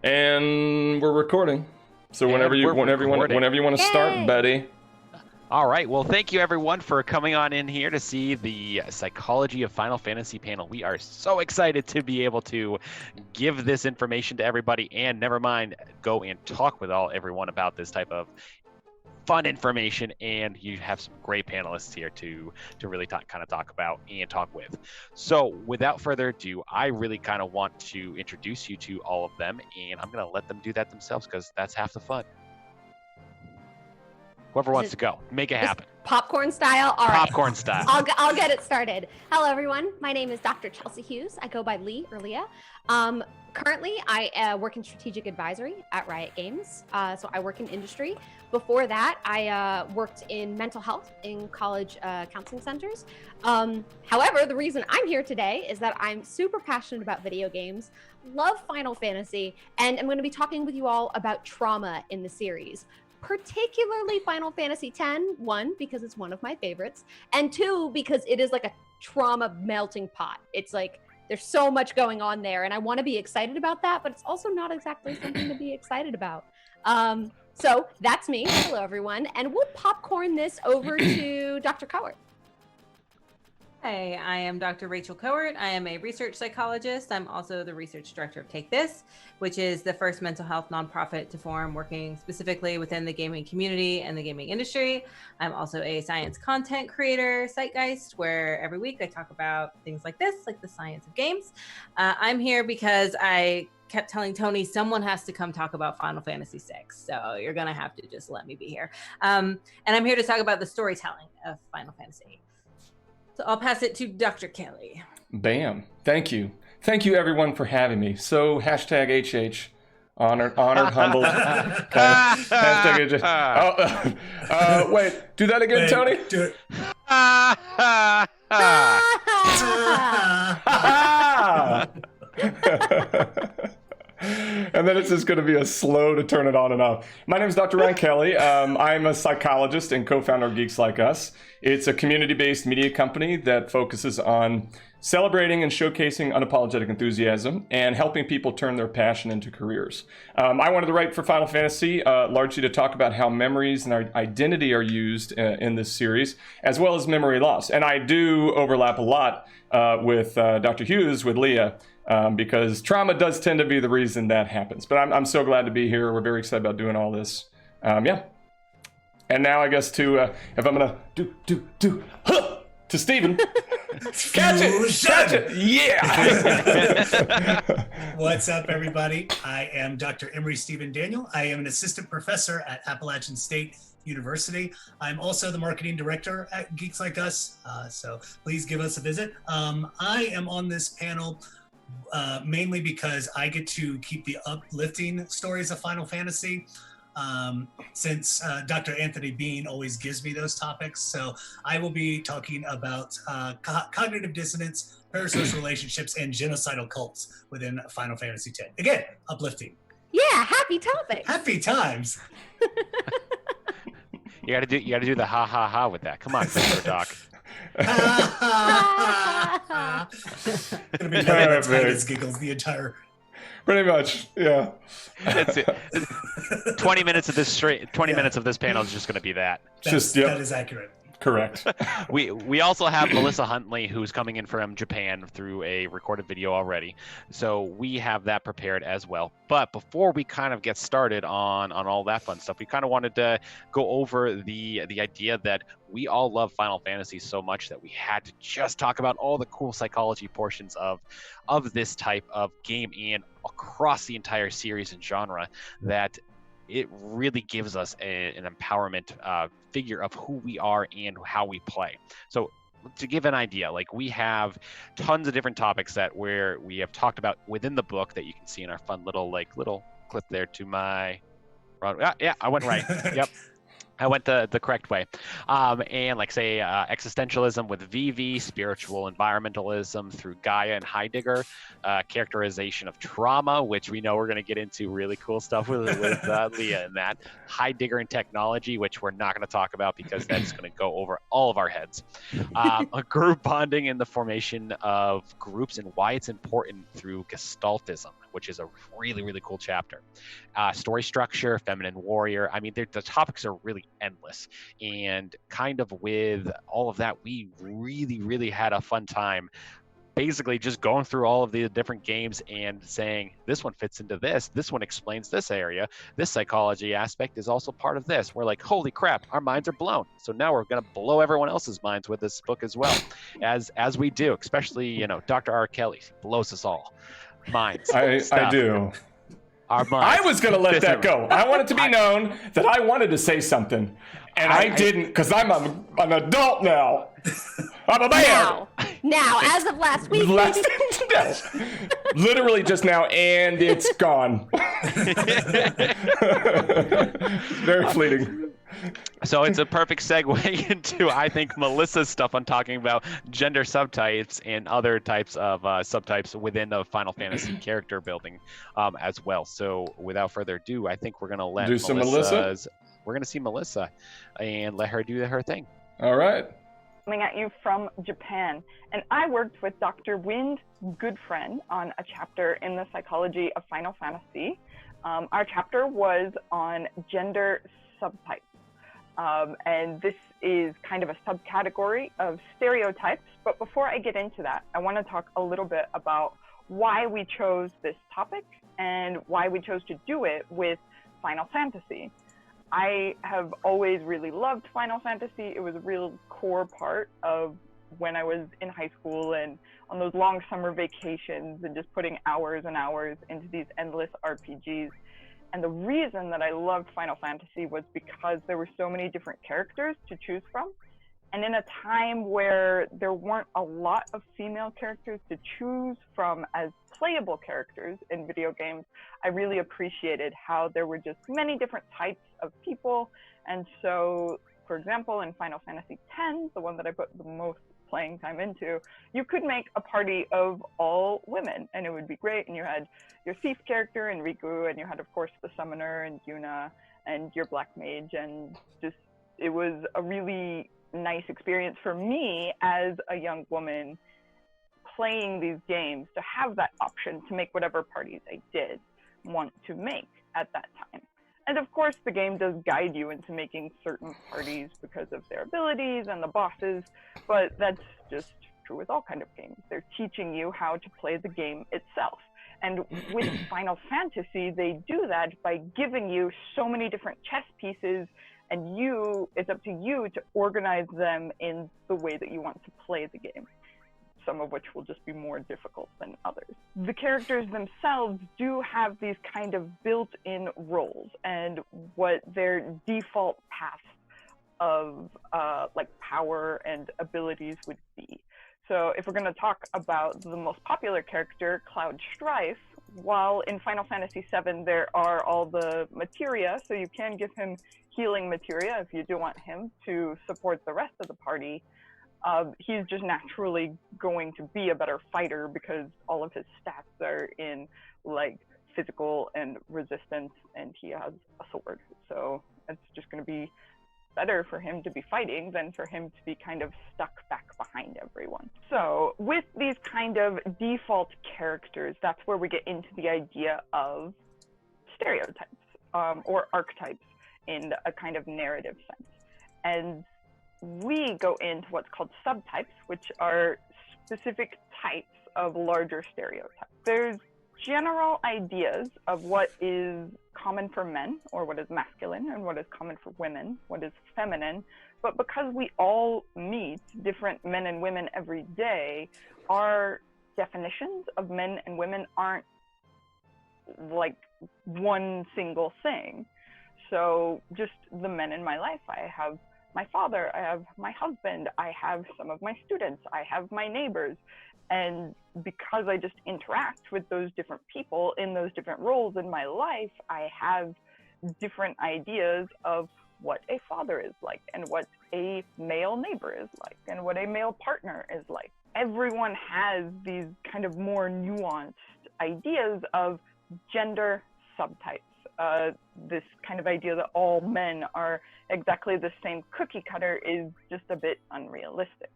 And we're recording. So whenever you want to start, Betty. All right. Well, thank you everyone for coming on in here to see the Psychology of Final Fantasy panel. We are so excited to be able to give this information to everybody, and never mind, go and talk with everyone about this type of fun information. And you have some great panelists here to really talk about and talk with. So without further ado, I really kind of want to introduce you to all of them, and I'm going to let them do that themselves because that's half the fun. Whoever wants to go, make it happen. Popcorn style? All right. Popcorn style. I'll get it started. Hello, everyone. My name is Dr. Chelsea Hughes. I go by Lee or Leah. Currently, I work in strategic advisory at Riot Games. So I work in industry. Before that, I worked in mental health in college counseling centers. However, the reason I'm here today is that I'm super passionate about video games, love Final Fantasy, and I'm going to be talking with you all about trauma in the series. Particularly Final Fantasy X, one, because it's one of my favorites, and two, because it is like a trauma melting pot. It's like, there's so much going on there, and I want to be excited about that, but it's also not exactly something to be excited about. So that's me. Hello, everyone, and we'll popcorn this over to Dr. Kowert. Hi, I am Dr. Rachel Kowert. I am a research psychologist. I'm also the research director of Take This, which is the first mental health nonprofit to form working specifically within the gaming community and the gaming industry. I'm also a science content creator, Psychologist, where every week I talk about things like this, like the science of games. I'm here because I kept telling Tony someone has to come talk about Final Fantasy VI, so you're gonna have to just let me be here. And I'm here to talk about the storytelling of Final Fantasy. So I'll pass it to Dr. Kelly. Bam. Thank you. Thank you, everyone, for having me. So, hashtag HH. Honored, humbled. Hashtag HH. Wait, do that again, Tony? Do it. And then it's just going to be a slow to turn it on and off. My name is Dr. Ryan Kelly. I'm a psychologist and co-founder of Geeks Like Us. It's a community-based media company that focuses on celebrating and showcasing unapologetic enthusiasm and helping people turn their passion into careers. I wanted to write for Final Fantasy largely to talk about how memories and our identity are used in this series, as well as memory loss. And I do overlap a lot with Dr. Hughes, with Leah, because trauma does tend to be the reason that happens. But I'm so glad to be here. We're very excited about doing all this. Yeah. And now I guess to, if I'm going to to Steven. Catch it, yeah. What's up, everybody? I am Dr. Emory Stephen Daniel. I am an assistant professor at Appalachian State University. I'm also the marketing director at Geeks Like Us, so please give us a visit. I am on this panel mainly because I get to keep the uplifting stories of Final Fantasy, since Dr. Anthony Bean always gives me those topics. So I will be talking about cognitive dissonance, parasocial relationships, and genocidal cults within Final Fantasy X. Again, uplifting. Yeah, happy topics. Happy times. You gotta do the ha ha ha with that. Come on, Mr. Doc. Gonna be nothing but Titus giggles the entire. Pretty much, yeah. That's it. 20 minutes of this minutes of this panel is just going to be that. That is accurate. Correct. We also have Melissa Huntley, who's coming in from Japan through a recorded video already. So we have that prepared as well. But before we kind of get started on all that fun stuff, we kind of wanted to go over the idea that we all love Final Fantasy so much that we had to just talk about all the cool psychology portions of this type of game and across the entire series and genre, that it really gives us an empowerment figure of who we are and how we play. So to give an idea, like, we have tons of different topics that we have talked about within the book that you can see in our fun little clip there to my yeah, I went right. Yep. I went the correct way. And like, say, existentialism with VV, spiritual environmentalism through Gaia and Heidegger, characterization of trauma, which we know we're going to get into really cool stuff with Leah in that, Heidegger and technology, which we're not going to talk about because that's going to go over all of our heads, a group bonding and the formation of groups and why it's important through Gestaltism, which is a really, really cool chapter. Story structure, feminine warrior. I mean, the topics are really endless. And kind of with all of that, we really, really had a fun time basically just going through all of the different games and saying, this one fits into this one explains this area, this psychology aspect is also part of this. We're like, holy crap, our minds are blown. So now we're going to blow everyone else's minds with this book as well, as we do, especially, Dr. R. Kelly blows us all minds. I do. Our minds. I was going to let that go. I want it to be known that I wanted to say something, and I didn't, because I'm an adult now. I'm a man. Now, as of last week. Literally just now, and it's gone. Very fleeting. So it's a perfect segue into, I think, Melissa's stuff on talking about gender subtypes and other types of subtypes within the Final Fantasy character building as well. So without further ado, I think we're going to let we're going to see Melissa and let her do her thing. All right. Coming at you from Japan. And I worked with Dr. Wind Goodfriend on a chapter in the Psychology of Final Fantasy. Our chapter was on gender subtypes. And this is kind of a subcategory of stereotypes. But before I get into that, I want to talk a little bit about why we chose this topic and why we chose to do it with Final Fantasy. I have always really loved Final Fantasy. It was a real core part of when I was in high school and on those long summer vacations and just putting hours and hours into these endless RPGs. And the reason that I loved Final Fantasy was because there were so many different characters to choose from. And in a time where there weren't a lot of female characters to choose from as playable characters in video games, I really appreciated how there were just many different types of people. And so, for example, in Final Fantasy X, the one that I put the most playing time into, you could make a party of all women and it would be great. And you had your thief character and Riku, and you had, of course, the summoner and Yuna and your black mage. And just, it was a really nice experience for me as a young woman playing these games to have that option to make whatever parties I did want to make at that time. And of course, the game does guide you into making certain parties because of their abilities and the bosses, but that's just true with all kind of games. They're teaching you how to play the game itself. And with Final Fantasy, they do that by giving you so many different chess pieces, and it's up to you to organize them in the way that you want to play the game, some of which will just be more difficult than others. The characters themselves do have these kind of built-in roles and what their default paths of like power and abilities would be. So if we're going to talk about the most popular character, Cloud Strife, while in Final Fantasy VII there are all the materia, so you can give him healing materia if you do want him to support the rest of the party, he's just naturally going to be a better fighter because all of his stats are in like physical and resistance, and he has a sword. So it's just going to be better for him to be fighting than for him to be kind of stuck back behind everyone. So with these kind of default characters, that's where we get into the idea of stereotypes or archetypes in a kind of narrative sense. And we go into what's called subtypes, which are specific types of larger stereotypes. There's general ideas of what is common for men, or what is masculine, and what is common for women, what is feminine. But because we all meet different men and women every day, our definitions of men and women aren't like one single thing. So just the men in my life, I have my father, I have my husband, I have some of my students, I have my neighbors. And because I just interact with those different people in those different roles in my life, I have different ideas of what a father is like, and what a male neighbor is like, and what a male partner is like. Everyone has these kind of more nuanced ideas of gender subtypes. This kind of idea that all men are exactly the same cookie cutter is just a bit unrealistic.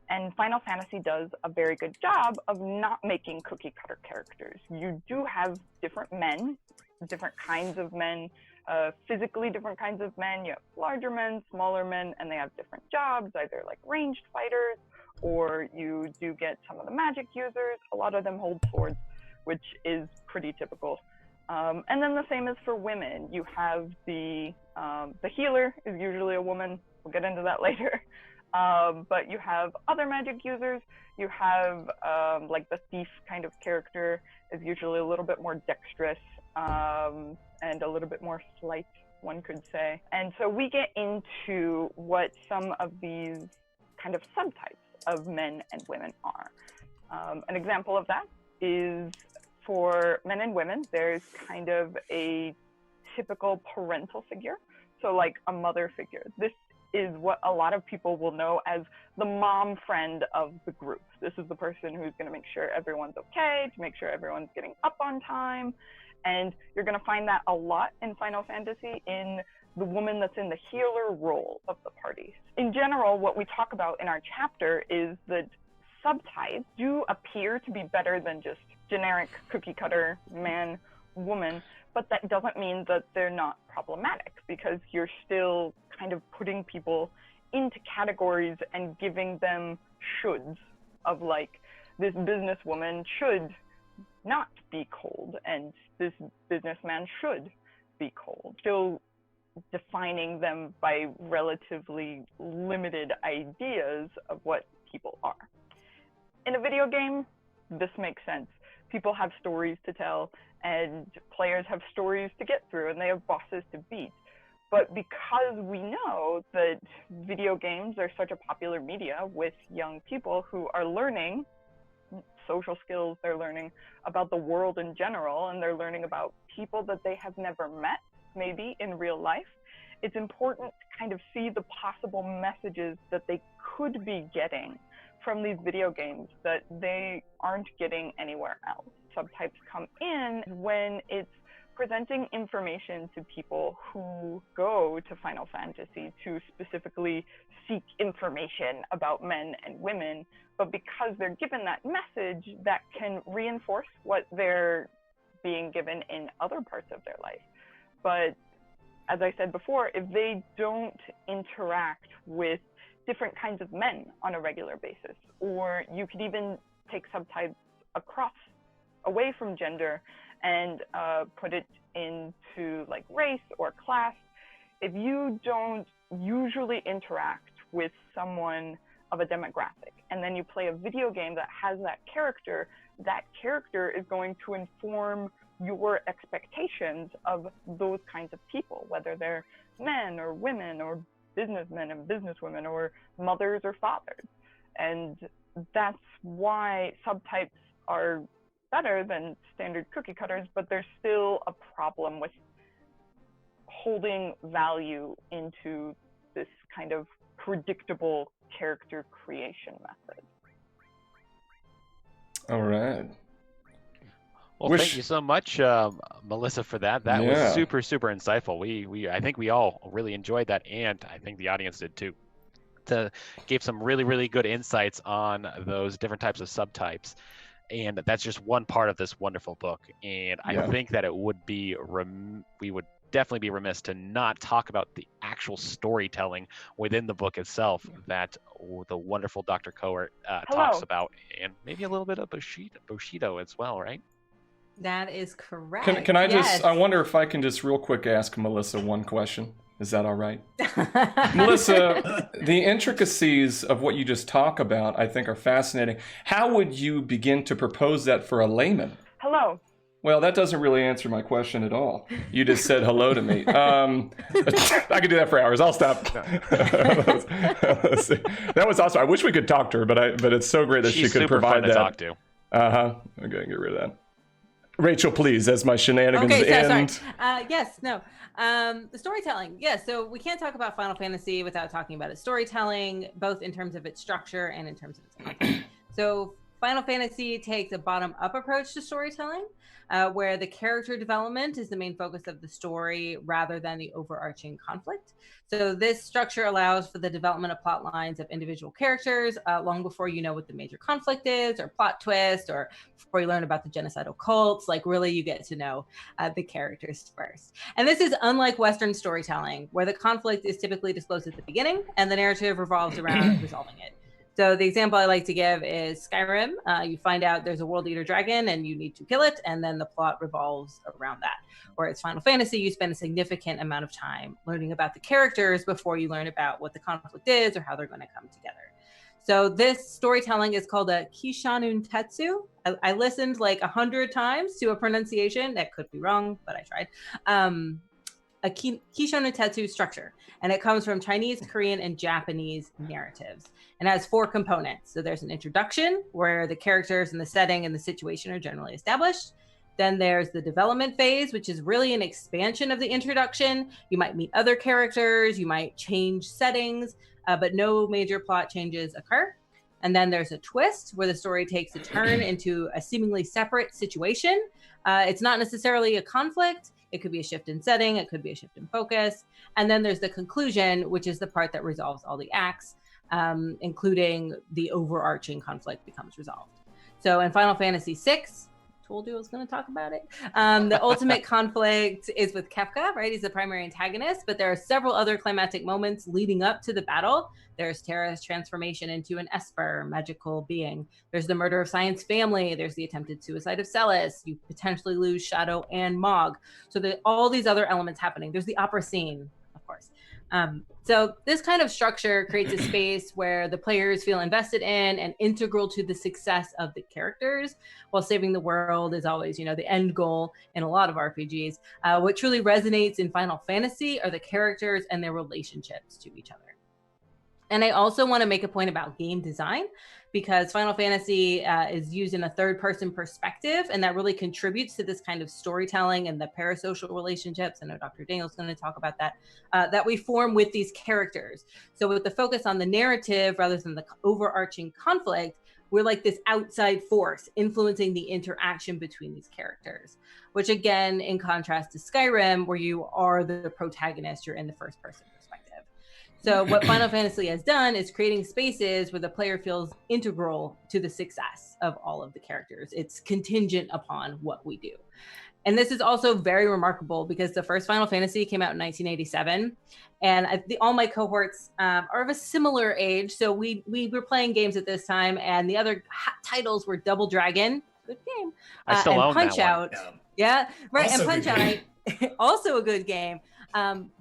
And Final Fantasy does a very good job of not making cookie cutter characters. You do have different men, different kinds of men, physically different kinds of men. You have larger men, smaller men, and they have different jobs, either like ranged fighters, or you do get some of the magic users. A lot of them hold swords, which is pretty typical. And then the same is for women. You have the healer is usually a woman. We'll get into that later. But you have other magic users. You have like the thief kind of character is usually a little bit more dexterous and a little bit more slight, one could say. And so we get into what some of these kind of subtypes of men and women are. An example of that is for men and women, there's kind of a typical parental figure. So like a mother figure. This is what a lot of people will know as the mom friend of the group. This is the person who's going to make sure everyone's okay, to make sure everyone's getting up on time. And you're going to find that a lot in Final Fantasy in the woman that's in the healer role of the party. In general, what we talk about in our chapter is that subtypes do appear to be better than just generic cookie cutter man, woman, but that doesn't mean that they're not problematic, because you're still kind of putting people into categories and giving them shoulds of like, this businesswoman should not be cold and this businessman should be cold. Still defining them by relatively limited ideas of what people are. In a video game, this makes sense. People have stories to tell, and players have stories to get through, and they have bosses to beat. But because we know that video games are such a popular media with young people who are learning social skills, they're learning about the world in general, and they're learning about people that they have never met, maybe in real life, it's important to kind of see the possible messages that they could be getting from these video games that they aren't getting anywhere else. Subtypes come in when it's presenting information to people who go to Final Fantasy to specifically seek information about men and women, but because they're given that message, that can reinforce what they're being given in other parts of their life. But as I said before, if they don't interact with different kinds of men on a regular basis, or you could even take subtypes across, away from gender, and put it into like race or class. If you don't usually interact with someone of a demographic, and then you play a video game that has that character is going to inform your expectations of those kinds of people, whether they're men or women or businessmen and businesswomen or mothers or fathers. And that's why subtypes are better than standard cookie cutters, but there's still a problem with holding value into this kind of predictable character creation method. All right. Well, thank you so much, Melissa, for that. That was super, super insightful. I think we all really enjoyed that, and I think the audience did too. Gave some really, really good insights on those different types of subtypes, and that's just one part of this wonderful book. And I think that it would be we would definitely be remiss to not talk about the actual storytelling within the book itself that the wonderful Dr. Kowert talks about, and maybe a little bit of Bushido as well, right? That is correct. Can I just, I wonder if I can just real quick ask Melissa one question. Is that all right? Melissa, the intricacies of what you just talk about, I think, are fascinating. How would you begin to propose that for a layman? Hello. Well, that doesn't really answer my question at all. You just said hello to me. I could do that for hours. I'll stop. That was awesome. I wish we could talk to her, but it's so great that she could provide that. She's super fun to talk to. I'm going to get rid of that. Rachel, please, as my shenanigans end. The storytelling. Yes, so we can't talk about Final Fantasy without talking about its storytelling, both in terms of its structure and in terms of its content. So Final Fantasy takes a bottom-up approach to storytelling, where the character development is the main focus of the story rather than the overarching conflict. So this structure allows for the development of plot lines of individual characters long before you know what the major conflict is or plot twist, or before you learn about the genocidal cults. Like, really, you get to know the characters first. And this is unlike Western storytelling, where the conflict is typically disclosed at the beginning and the narrative revolves around resolving it. So the example I like to give is Skyrim. You find out there's a world eater dragon and you need to kill it, and then the plot revolves around that. Whereas Final Fantasy, you spend a significant amount of time learning about the characters before you learn about what the conflict is or how they're going to come together. So this storytelling is called a Kishanun Tetsu. I listened like 100 times to a pronunciation. That could be wrong, but I tried. A Kishanun Tetsu structure. And it comes from Chinese, Korean, and Japanese narratives. And has 4 components. So there's an introduction, where the characters and the setting and the situation are generally established. Then there's the development phase, which is really an expansion of the introduction. You might meet other characters, you might change settings, but no major plot changes occur. And then there's a twist, where the story takes a turn into a seemingly separate situation. It's not necessarily a conflict. It could be a shift in setting. It could be a shift in focus. And then there's the conclusion, which is the part that resolves all the acts, including the overarching conflict becomes resolved. So in Final Fantasy VI, told you I was going to talk about it. The ultimate conflict is with Kefka, right? He's the primary antagonist, but there are several other climactic moments leading up to the battle. There's Terra's transformation into an Esper, magical being. There's the murder of Science family. There's the attempted suicide of Celis. You potentially lose Shadow and Mog. So there's all these other elements happening. There's the opera scene, of course. So this kind of structure creates a space where the players feel invested in and integral to the success of the characters, while saving the world is always, the end goal in a lot of RPGs. What truly resonates in Final Fantasy are the characters and their relationships to each other. And I also want to make a point about game design, because Final Fantasy is used in a third-person perspective, and that really contributes to this kind of storytelling and the parasocial relationships. I know Dr. Daniel's going to talk about that, that we form with these characters. So with the focus on the narrative rather than the overarching conflict, we're like this outside force influencing the interaction between these characters, which again, in contrast to Skyrim, where you are the protagonist, you're in the first-person perspective. So what Final Fantasy has done is creating spaces where the player feels integral to the success of all of the characters. It's contingent upon what we do. And this is also very remarkable because the first Final Fantasy came out in 1987. And all my cohorts are of a similar age. So we were playing games at this time, and the other titles were Double Dragon, good game, I still and own Punch that Out. one. Yeah, right. Also and Punch good Out, also a good game.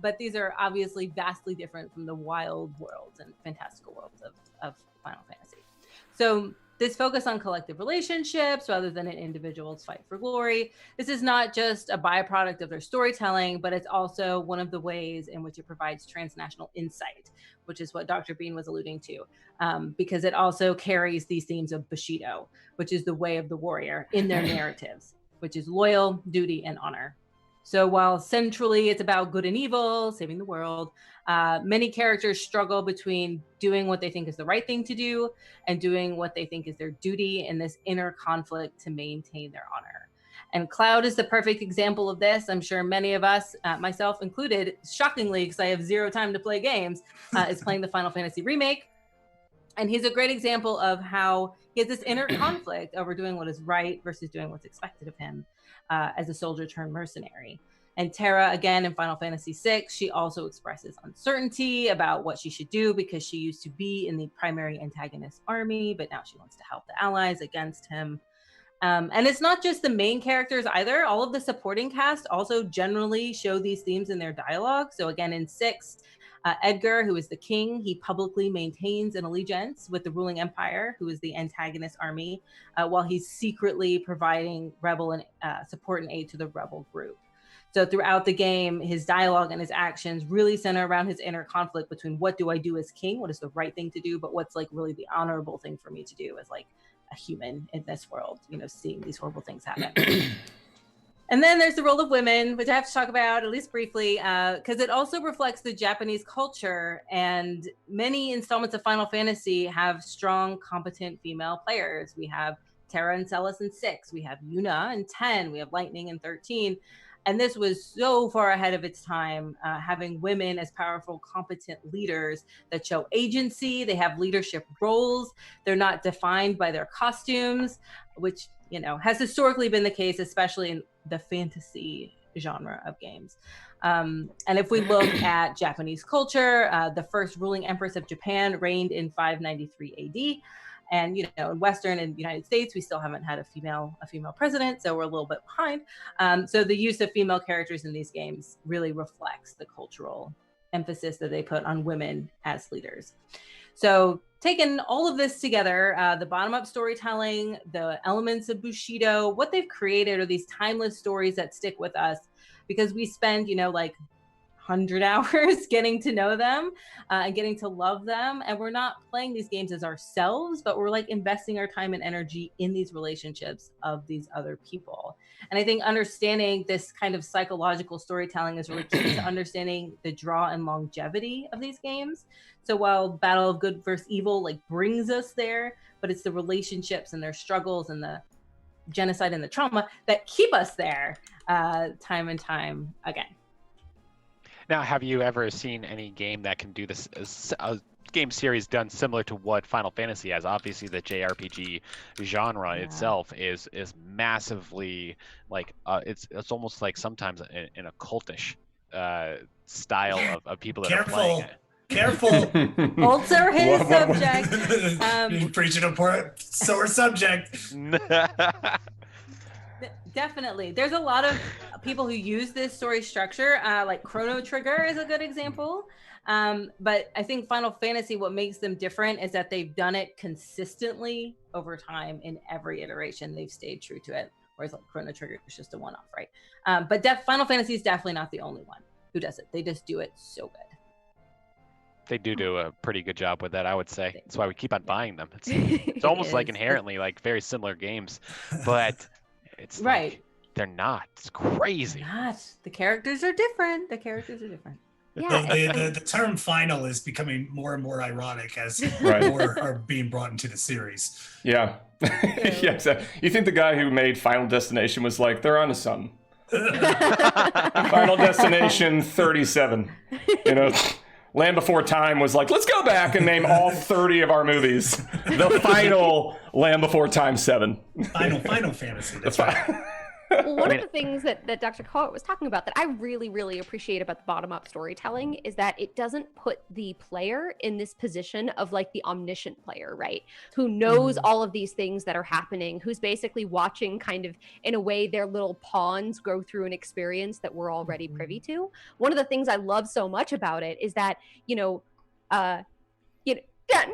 But these are obviously vastly different from the wild worlds and fantastical worlds of Final Fantasy. So this focus on collective relationships rather than an individual's fight for glory. This is not just a byproduct of their storytelling, but it's also one of the ways in which it provides transnational insight, which is what Dr. Bean was alluding to, because it also carries these themes of Bushido, which is the way of the warrior in their narratives, which is loyal, duty, and honor. So while centrally it's about good and evil, saving the world, many characters struggle between doing what they think is the right thing to do and doing what they think is their duty in this inner conflict to maintain their honor. And Cloud is the perfect example of this. I'm sure many of us, myself included, shockingly, because I have zero time to play games, is playing the Final Fantasy remake. And he's a great example of how he has this inner conflict over doing what is right versus doing what's expected of him as a soldier turned mercenary. And Terra, again, in Final Fantasy VI, she also expresses uncertainty about what she should do because she used to be in the primary antagonist army, but now she wants to help the allies against him. And it's not just the main characters either. All of the supporting cast also generally show these themes in their dialogue. So again, in 6, Edgar, who is the king, he publicly maintains an allegiance with the ruling empire, who is the antagonist army, while he's secretly providing rebel and support and aid to the rebel group. So throughout the game, his dialogue and his actions really center around his inner conflict between what do I do as king, what is the right thing to do, but what's like really the honorable thing for me to do as like a human in this world, seeing these horrible things happen. And then there's the role of women, which I have to talk about at least briefly, because it also reflects the Japanese culture. And many installments of Final Fantasy have strong, competent female players. We have Terra and Celis in 6. We have Yuna in 10. We have Lightning in 13. And this was so far ahead of its time, having women as powerful, competent leaders that show agency. They have leadership roles. They're not defined by their costumes, which, you know, has historically been the case, especially in the fantasy genre of games. And if we look at Japanese culture, the first ruling empress of Japan reigned in 593 AD. And, you know, in Western and United States, we still haven't had a female president, so we're a little bit behind. So the use of female characters in these games really reflects the cultural emphasis that they put on women as leaders. So taking all of this together, the bottom-up storytelling, the elements of Bushido, what they've created are these timeless stories that stick with us because we spend, you know, like 100 hours getting to know them and getting to love them. And we're not playing these games as ourselves, but we're like investing our time and energy in these relationships of these other people. And I think understanding this kind of psychological storytelling is really key to understanding the draw and longevity of these games. So while Battle of Good versus Evil like brings us there, but it's the relationships and their struggles and the genocide and the trauma that keep us there time and time again. Now, have you ever seen any game that can do this? A game series done similar to what Final Fantasy has? Obviously, the JRPG genre itself is massively like it's almost like sometimes in a cultish style of people that are playing it. Careful. Also his subject. Preaching a sore subject. Definitely. There's a lot of people who use this story structure, like Chrono Trigger is a good example. But I think Final Fantasy, what makes them different is that they've done it consistently over time in every iteration. They've stayed true to it. Whereas like Chrono Trigger is just a one-off, right? But Final Fantasy is definitely not the only one who does it. They just do it so good. They do a pretty good job with that, I would say. That's why we keep on buying them. It's almost like inherently like very similar games, but it's right. Like, they're not. It's crazy. They're not. The characters are different. Yeah. The term final is becoming more and more ironic as more are being brought into the series. Yeah. Yes. You think the guy who made Final Destination was like, they're onto something. Final Destination 37. You know, Land Before Time was like, let's go back and name all 30 of our movies. The final Land Before Time 7. Final Fantasy. That's right. Well, one of the things that Dr. Kowert was talking about that I really, really appreciate about the bottom-up storytelling is that it doesn't put the player in this position of like the omniscient player, right? Who knows all of these things that are happening, who's basically watching kind of, in a way, their little pawns go through an experience that we're already privy to. One of the things I love so much about it is that,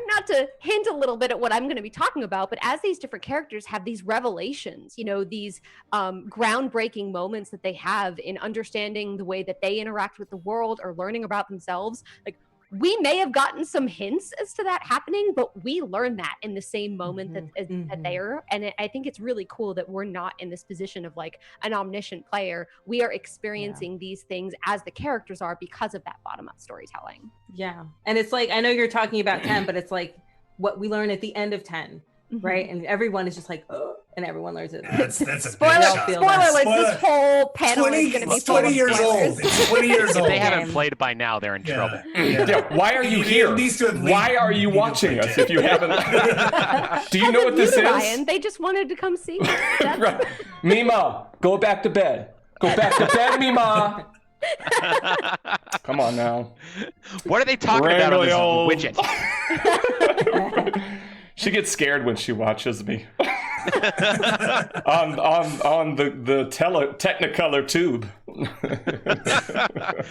not to hint a little bit at what I'm going to be talking about, but as these different characters have these revelations, these groundbreaking moments that they have in understanding the way that they interact with the world or learning about themselves, like we may have gotten some hints as to that happening, but we learn that in the same moment that they are. And I think it's really cool that we're not in this position of like an omniscient player. We are experiencing these things as the characters are because of that bottom-up storytelling. Yeah. And it's like, I know you're talking about 10, but it's like what we learn at the end of 10, right? And everyone is just like, oh, and everyone learns it. That's a spoiler alert, this whole panel is going to be 20 years old. It's 20 years old. If they haven't played it by now, they're in trouble. Yeah. Why are you here? Why are you watching us if you haven't? Do you know what this is? Ryan, they just wanted to come see. Right. Mima, go back to bed. Go back to bed, Mima. Come on now. What are they talking about on this widget? She gets scared when she watches me. on the Technicolor tube.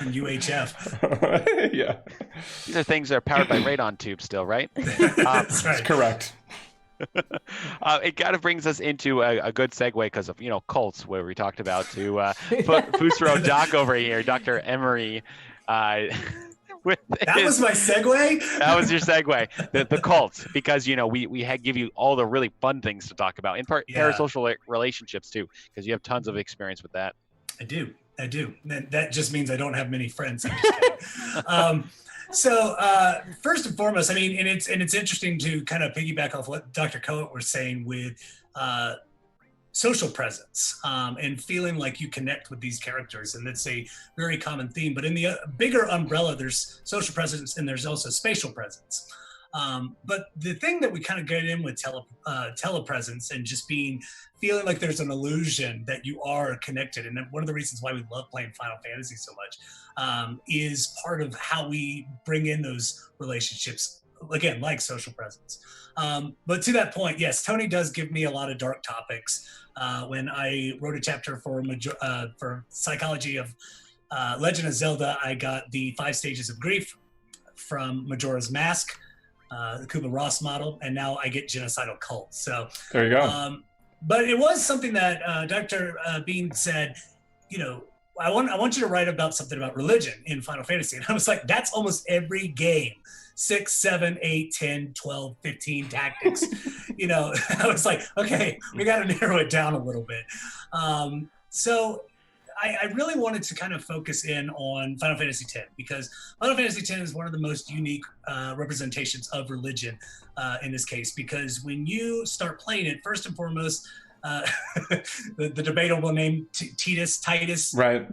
UHF. Yeah. These are things that are powered by radon tubes still, right? That's right. That's correct. It kind of brings us into a good segue because of cults, where we talked about to put Fusro Doc over here, Dr. Emory. That was my segue? That was your segue. The cults, because we had give you all the really fun things to talk about, in part parasocial relationships too, because you have tons of experience with that. I do. That just means I don't have many friends. I'm just kidding. So first and foremost, I mean, and it's interesting to kind of piggyback off what Dr. Kowert was saying with social presence and feeling like you connect with these characters, and that's a very common theme. But in the bigger umbrella, there's social presence and there's also spatial presence. But the thing that we kind of get in with telepresence and just feeling like there's an illusion that you are connected, and one of the reasons why we love playing Final Fantasy so much is part of how we bring in those relationships, again, like social presence. But to that point, yes, Tony does give me a lot of dark topics. When I wrote a chapter for Psychology of Legend of Zelda, I got the 5 stages of grief from Majora's Mask, the Kubler-Ross model, and now I get genocidal cult. So there you go. But it was something that Dr. Bean said, I want you to write about something about religion in Final Fantasy. And I was like, that's almost every game. 6, 7, 8, 10, 12, 15 tactics. I was like, okay, we got to narrow it down a little bit. So I really wanted to kind of focus in on Final Fantasy X, because Final Fantasy X is one of the most unique representations of religion in this case, because when you start playing it, first and foremost, the debatable name Titus. Right.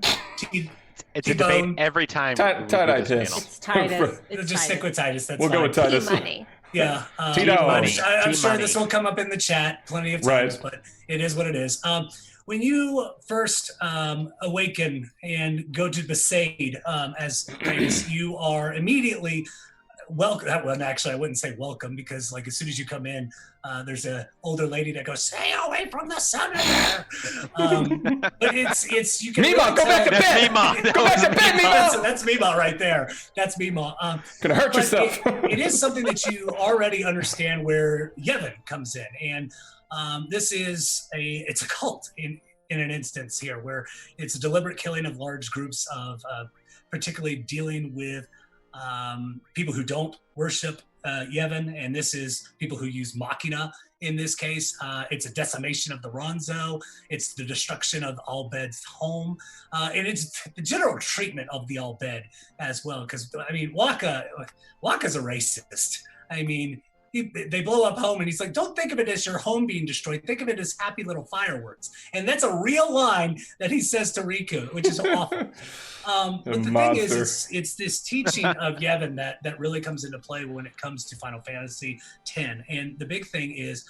It's a debate every time. Titus. It's Titus. Just stick with Titus. That's we'll fine. go with Titus. Money. Yeah. Tito. I'm sure Money. this will come up in the chat plenty of times, but it is what it is. When you first awaken and go to Besaid as Titus, you are immediately welcome. Well, actually, I wouldn't say welcome, because like as soon as you come in, there's an older lady that goes, "Stay away from the senator." But it's you can. Mima, really go back to tell- bed. Mima. Go back to bed, Mima. That's Mima right there. That's Mima. Gonna hurt But yourself. it is something that you already understand where Yevon comes in, and this is it's a cult in an instance here, where it's a deliberate killing of large groups of, particularly dealing with people who don't worship Yevon, and this is people who use Machina in this case. It's a decimation of the Ronzo. It's the destruction of Albed's home, and it's the general treatment of the Albed as well. Because I mean, Waka's a racist. I mean, they blow up home, and he's like, "Don't think of it as your home being destroyed. Think of it as happy little fireworks." And that's a real line that he says to Riku, which is awful. But the thing is, it's this teaching of Yevon that really comes into play when it comes to Final Fantasy X. And the big thing is,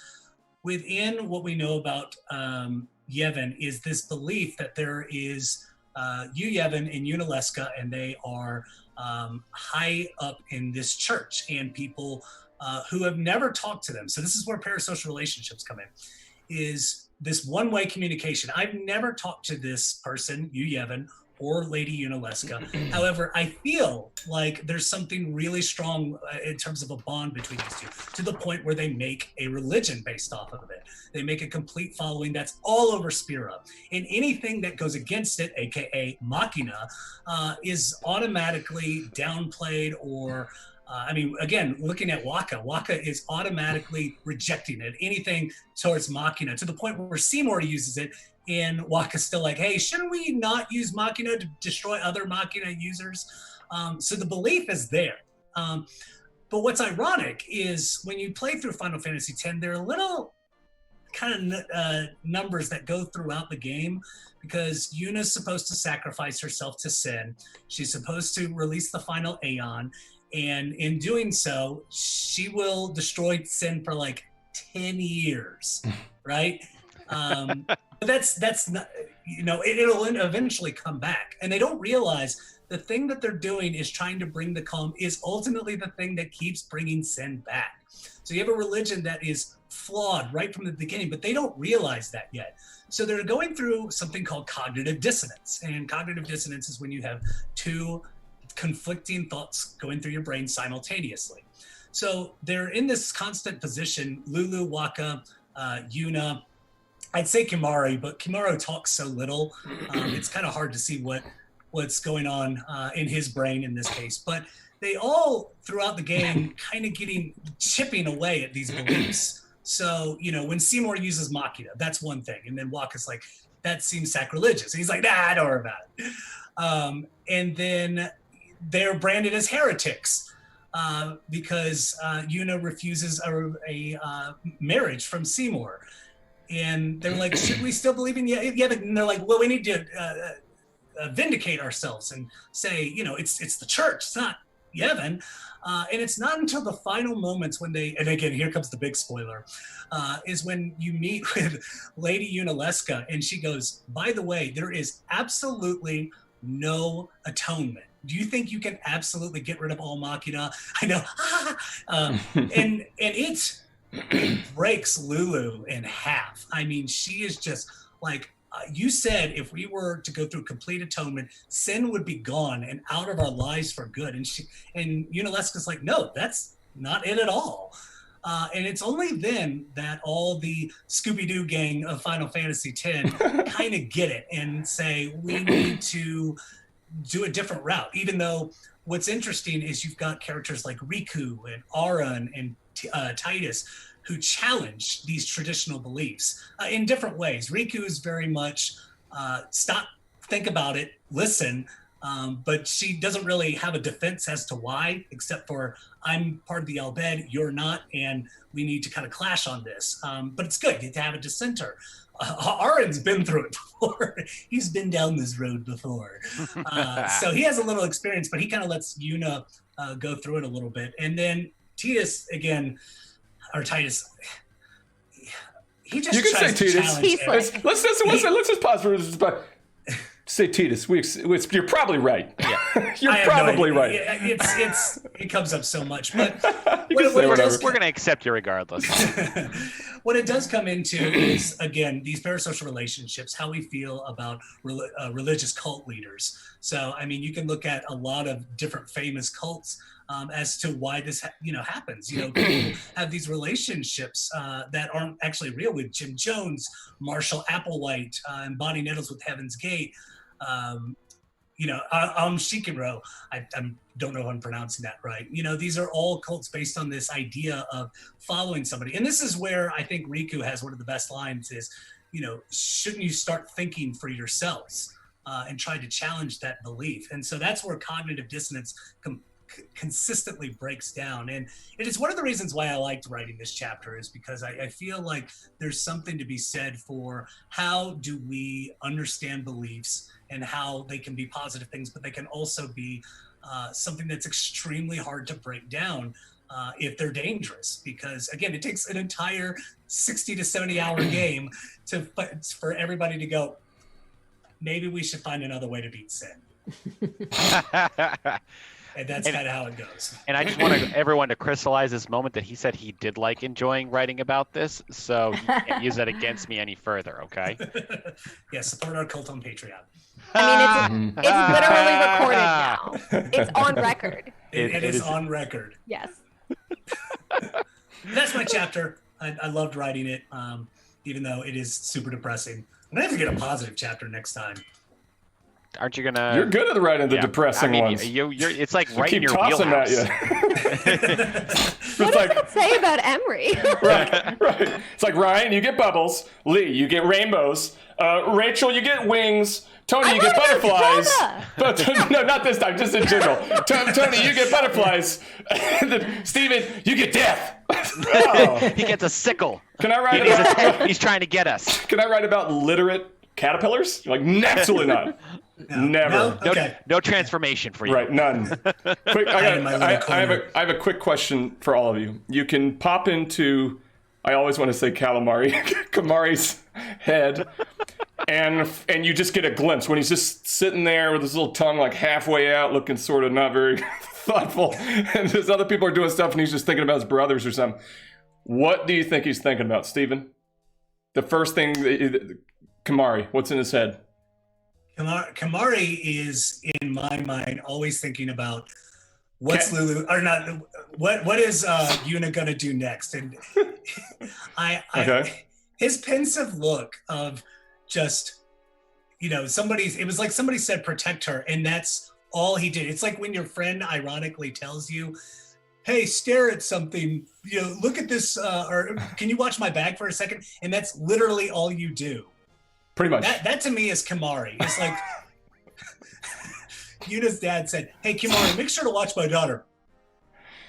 within what we know about Yevon, is this belief that there is Yevon and Unaleska, and they are high up in this church, and people who have never talked to them. So this is where parasocial relationships come in, is this one-way communication. I've never talked to this person, Yevon, or Lady Unaleska. However, I feel like there's something really strong in terms of a bond between these two, to the point where they make a religion based off of it. They make a complete following that's all over Spira. And anything that goes against it, aka Machina, is automatically downplayed or again, looking at Waka is automatically rejecting it, anything towards Machina, to the point where Seymour uses it, and Waka's still like, hey, shouldn't we not use Machina to destroy other Machina users? So the belief is there. But what's ironic is when you play through Final Fantasy X, there are little kind of numbers that go throughout the game, because Yuna's supposed to sacrifice herself to Sin. She's supposed to release the final Aeon. And in doing so, she will destroy Sin for like 10 years, right? But that's not, it'll eventually come back. And they don't realize the thing that they're doing is trying to bring the calm is ultimately the thing that keeps bringing Sin back. So you have a religion that is flawed right from the beginning, but they don't realize that yet. So they're going through something called cognitive dissonance. And cognitive dissonance is when you have two conflicting thoughts going through your brain simultaneously. So they're in this constant position, Lulu, Waka, Yuna, I'd say Kimari, but Kimaro talks so little, it's kind of hard to see what what's going on in his brain in this case. But they all throughout the game kind of chipping away at these beliefs. So, when Seymour uses Machina, that's one thing. And then Walker's like, that seems sacrilegious. And he's like, nah, don't worry about it. And then they're branded as heretics because Una refuses a marriage from Seymour. And they're like, should we still believe in you? Yeah, and they're like, well, we need to vindicate ourselves and say, it's the church, it's not Yevon. And it's not until the final moments when and again, here comes the big spoiler, is when you meet with Lady Unaleska and she goes, by the way, there is absolutely no atonement. Do you think you can absolutely get rid of all Machina? I know. And it breaks Lulu in half. I mean, she is just like, you said if we were to go through complete atonement, sin would be gone and out of our lives for good. And Unaleska's like, no, that's not it at all. And it's only then that all the Scooby-Doo gang of Final Fantasy X kind of get it and say, we need to do a different route. Even though what's interesting is you've got characters like Riku and Aran and Titus who challenge these traditional beliefs in different ways. Riku is very much stop, think about it, listen, but she doesn't really have a defense as to why, except for I'm part of the Albed, you're not, and we need to kind of clash on this. But it's good to have a dissenter. Aran's been through it before. He's been down this road before. So he has a little experience, but he kind of lets Una go through it a little bit. And then Titus, again, or Titus, he just tries to challenge everything. Let's just pause for this. Say Titus, you're probably right. Yeah. You're probably right. It comes up so much, but we're going to accept you regardless. What it does come into is, again, these parasocial relationships, how we feel about religious cult leaders. So, I mean, you can look at a lot of different famous cults as to why this happens. People have these relationships that aren't actually real, with Jim Jones, Marshall Applewhite, and Bonnie Nettles with Heaven's Gate. Shikiro, I don't know if I'm pronouncing that right. These are all cults based on this idea of following somebody. And this is where I think Riku has one of the best lines is, shouldn't you start thinking for yourselves and try to challenge that belief? And so that's where cognitive dissonance consistently breaks down. And it is one of the reasons why I liked writing this chapter, is because I feel like there's something to be said for how do we understand beliefs and how they can be positive things, but they can also be something that's extremely hard to break down if they're dangerous. Because again, it takes an entire 60 to 70 hour game for everybody to go, maybe we should find another way to beat sin. And that's kind of how it goes. And I just want everyone to crystallize this moment that he said he did like enjoying writing about this, so you can't use that against me any further, okay? Yeah, support our cult on Patreon. I mean, it's literally recorded now. It's on record. It is on record. Yes. That's my chapter. I loved writing it, even though it is super depressing. I'm going to have to get a positive chapter next time. Aren't you gonna? You're good at writing the depressing ones. It's like right in your wheelhouse. What does that say about Emory? right. It's like, Ryan, you get bubbles. Lee, you get rainbows. Rachel, you get wings. Tony, you get butterflies. No, not this time. Just in general. Tony, you get butterflies. Steven, you get death. Oh. He gets a sickle. Can I write about? He's trying to get us. Can I write about literate caterpillars? Like, absolutely not. No. Never. No? Okay. No transformation for you. Right, none. Quick, I have a quick question for all of you. You can pop into, I always want to say Kamari's head, and you just get a glimpse when he's just sitting there with his little tongue like halfway out, looking sort of not very thoughtful, and there's other people are doing stuff, and he's just thinking about his brothers or something. What do you think he's thinking about, Stephen? The first thing, Kamari, what's in his head? Kamari is, in my mind, always thinking about what's Lulu, or not, what is Una gonna do next? And his pensive look of just, it was like somebody said, protect her. And that's all he did. It's like when your friend ironically tells you, hey, stare at something, look at this, or can you watch my bag for a second? And that's literally all you do. Pretty much. That to me is Kimari. It's like, Yuna's dad said, hey, Kimari, make sure to watch my daughter.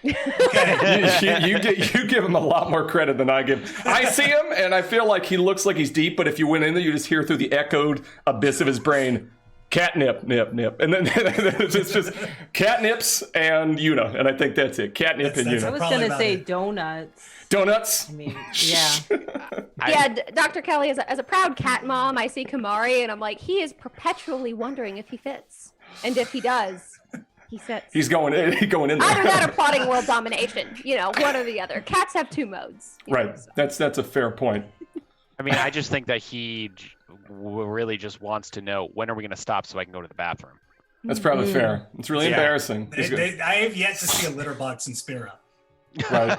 Okay. you give him a lot more credit than I give. I see him, and I feel like he looks like he's deep, but if you went in there, you just hear through the echoed abyss of his brain, catnip, nip, nip. And then it's just catnips and Yuna, and I think that's it. Catnip and Yuna. I was going to say donuts. Donuts? I mean, yeah. Dr. Kelly, as a proud cat mom, I see Kimari, and I'm like, he is perpetually wondering if he fits. And if he does, he sits. He's going in there. Either that or plotting world domination. One or the other. Cats have two modes. Right. So. That's a fair point. I mean, I just think that he really just wants to know, when are we going to stop so I can go to the bathroom? That's probably fair. It's really embarrassing. I have yet to see a litter box in Spira. Right.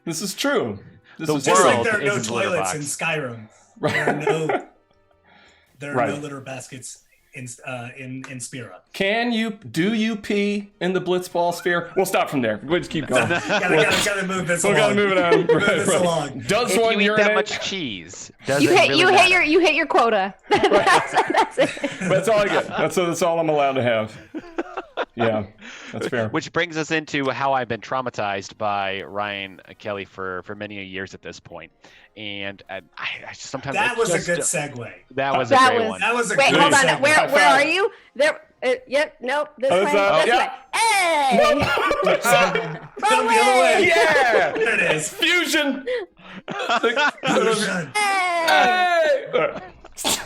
This is true. The is Just world like there are no is a litter toilets box. in Skyrim. Right. There are no litter baskets in Spira. Do you pee in the Blitzball sphere? We'll stop from there. We'll just keep going. gotta move this along. We gotta move it on. Move this along. Does If one you eat urinate? that much cheese, does You it hit really matter? you hit your quota. That's it. That's all I get. That's all I'm allowed to have. Yeah, that's fair. Which brings us into how I've been traumatized by Ryan Kelly for many years at this point. And I sometimes That was a good segue. That was a great one. That was a Wait, good hold on. segue. Where are you? There. Yep. Nope. This way. This way. Hey. Go the other way. Yeah, There it is. fusion. Fusion. Hey.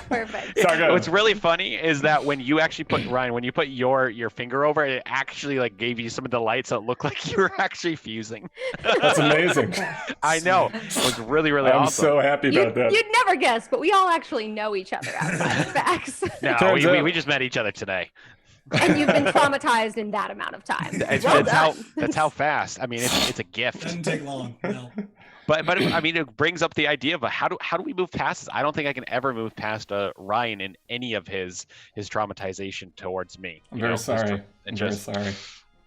Perfect. Sorry, go ahead. What's really funny is that when you actually put your finger over it, it actually like gave you some of the lights that looked like you were actually fusing. That's amazing. I know. It was really I'm awesome. so happy about that. You'd never guess, but we all actually know each other outside of PAX. No, Turns out- we just met each other today. And you've been traumatized in that amount of time. Well done. That's how fast. I mean, it's a gift. Doesn't take long. No. But I mean, it brings up the idea of how do we move past this? I don't think I can ever move past Ryan in any of his traumatization towards me. I'm very sorry. And I'm just, very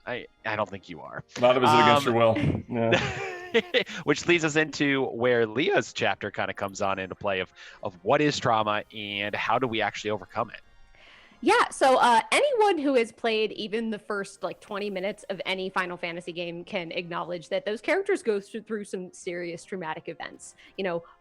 sorry. I don't think you are. A lot of it is against your will. Yeah. Which leads us into where Leah's chapter kind of comes on into play of what is trauma and how do we actually overcome it. Yeah, so anyone who has played even the first 20 minutes of any Final Fantasy game can acknowledge that those characters go through some serious traumatic events.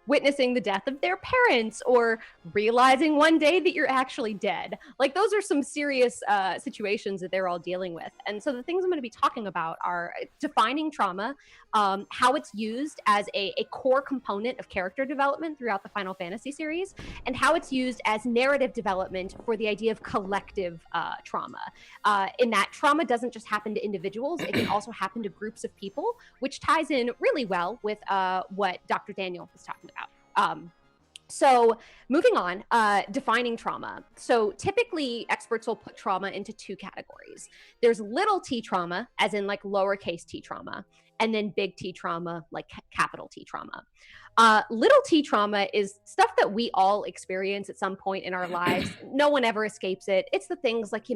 Witnessing the death of their parents or realizing one day that you're actually dead. Those are some serious situations that they're all dealing with. And so the things I'm going to be talking about are defining trauma, how it's used as a core component of character development throughout the Final Fantasy series, and how it's used as narrative development for the idea of collective trauma. In that trauma doesn't just happen to individuals, it can also happen to groups of people, which ties in really well with what Dr. Daniel was talking about. So moving on, defining trauma. So typically experts will put trauma into two categories. There's little t trauma, as in lowercase t trauma, and then big T trauma, like capital T trauma. Little t trauma is stuff that we all experience at some point in our lives. No one ever escapes it. It's the things like,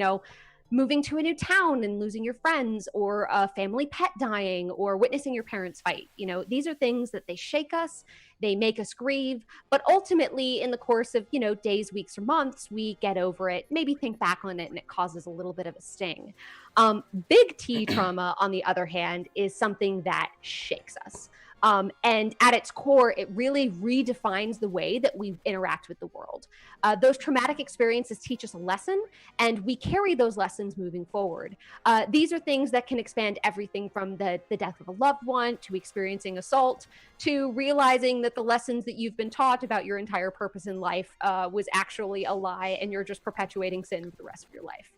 moving to a new town and losing your friends, or a family pet dying, or witnessing your parents fight. These are things that they shake us, they make us grieve, but ultimately in the course of, days, weeks, or months, we get over it, maybe think back on it, and it causes a little bit of a sting. Big T trauma, on the other hand, is something that shakes us. And at its core, it really redefines the way that we interact with the world. Those traumatic experiences teach us a lesson, and we carry those lessons moving forward. These are things that can expand everything from the death of a loved one, to experiencing assault, to realizing that the lessons that you've been taught about your entire purpose in life was actually a lie, and you're just perpetuating sin for the rest of your life.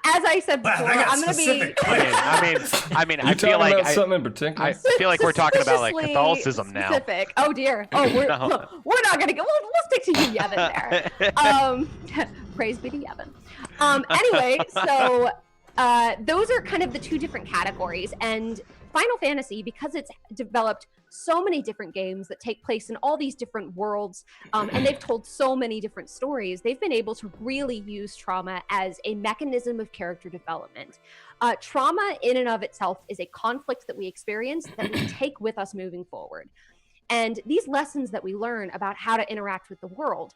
As I said before, I'm going to be... I mean, You I feel talking like about something in particular? I feel like we're talking about Suspiciously Catholicism now. specific. Oh dear. Oh, we're not going to go. We'll stick to you, Yevon, there. Praise be to Yevon. Anyway, so those are kind of the two different categories. And Final Fantasy, because it's developed so many different games that take place in all these different worlds, and they've told so many different stories, they've been able to really use trauma as a mechanism of character development. Trauma in and of itself is a conflict that we experience that we take with us moving forward. And these lessons that we learn about how to interact with the world,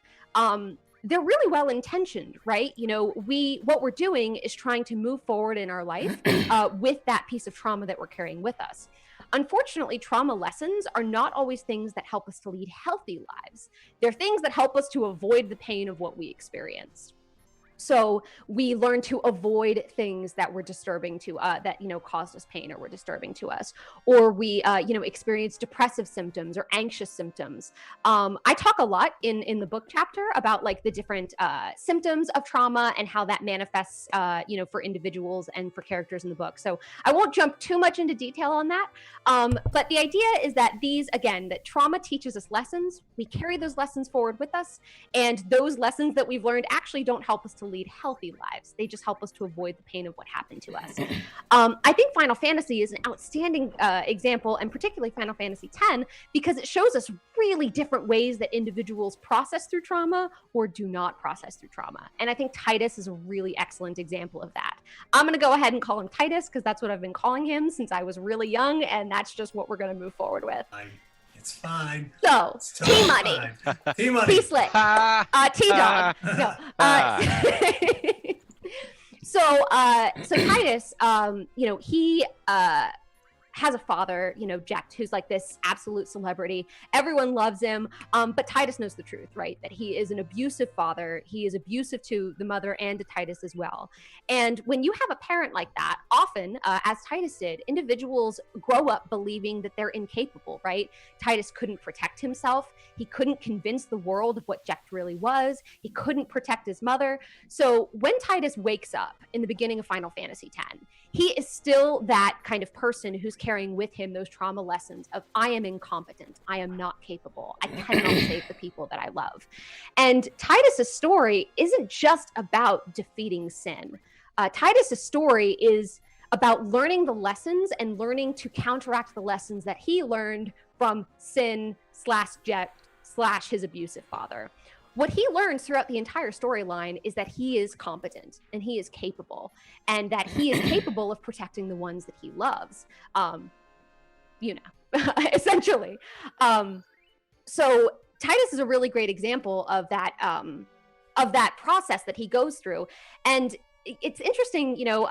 they're really well intentioned, right? You know, what we're doing is trying to move forward in our life with that piece of trauma that we're carrying with us. Unfortunately, trauma lessons are not always things that help us to lead healthy lives. They're things that help us to avoid the pain of what we experienced. So we learn to avoid things that were disturbing to that, you know, caused us pain or were disturbing to us, or we, you know, experience depressive symptoms or anxious symptoms. I talk a lot in the book chapter about like the different symptoms of trauma and how that manifests, you know, for individuals and for characters in the book. So I won't jump too much into detail on that. But the idea is that that trauma teaches us lessons. We carry those lessons forward with us, and those lessons that we've learned actually don't help us to lead healthy lives. They just help us to avoid the pain of what happened to us. I think Final Fantasy is an outstanding example, and particularly Final Fantasy X, because it shows us really different ways that individuals process through trauma or do not process through trauma. And I think Titus is a really excellent example of that. I'm going to go ahead and call him Titus because that's what I've been calling him since I was really young, and that's just what we're going to move forward with. It's fine. So, It's totally T-Money. fine. T-Money. T-Slick. T-Dog. No. So Titus, you know, he has a father, you know, Jecht, who's like this absolute celebrity. Everyone loves him. But Titus knows the truth, right? That he is an abusive father. He is abusive to the mother and to Titus as well. And when you have a parent like that, often, as Titus did, individuals grow up believing that they're incapable, right? Titus couldn't protect himself. He couldn't convince the world of what Jecht really was. He couldn't protect his mother. So when Titus wakes up in the beginning of Final Fantasy X, he is still that kind of person who's carrying with him those trauma lessons of, I am incompetent, I am not capable, I cannot save the people that I love. And Titus's story isn't just about defeating sin. Titus's story is about learning the lessons and learning to counteract the lessons that he learned from sin / his abusive father. What he learns throughout the entire storyline is that he is competent and he is capable, and that he is capable of protecting the ones that he loves, you know, essentially. So Titus is a really great example of that process that he goes through. And it's interesting, you know,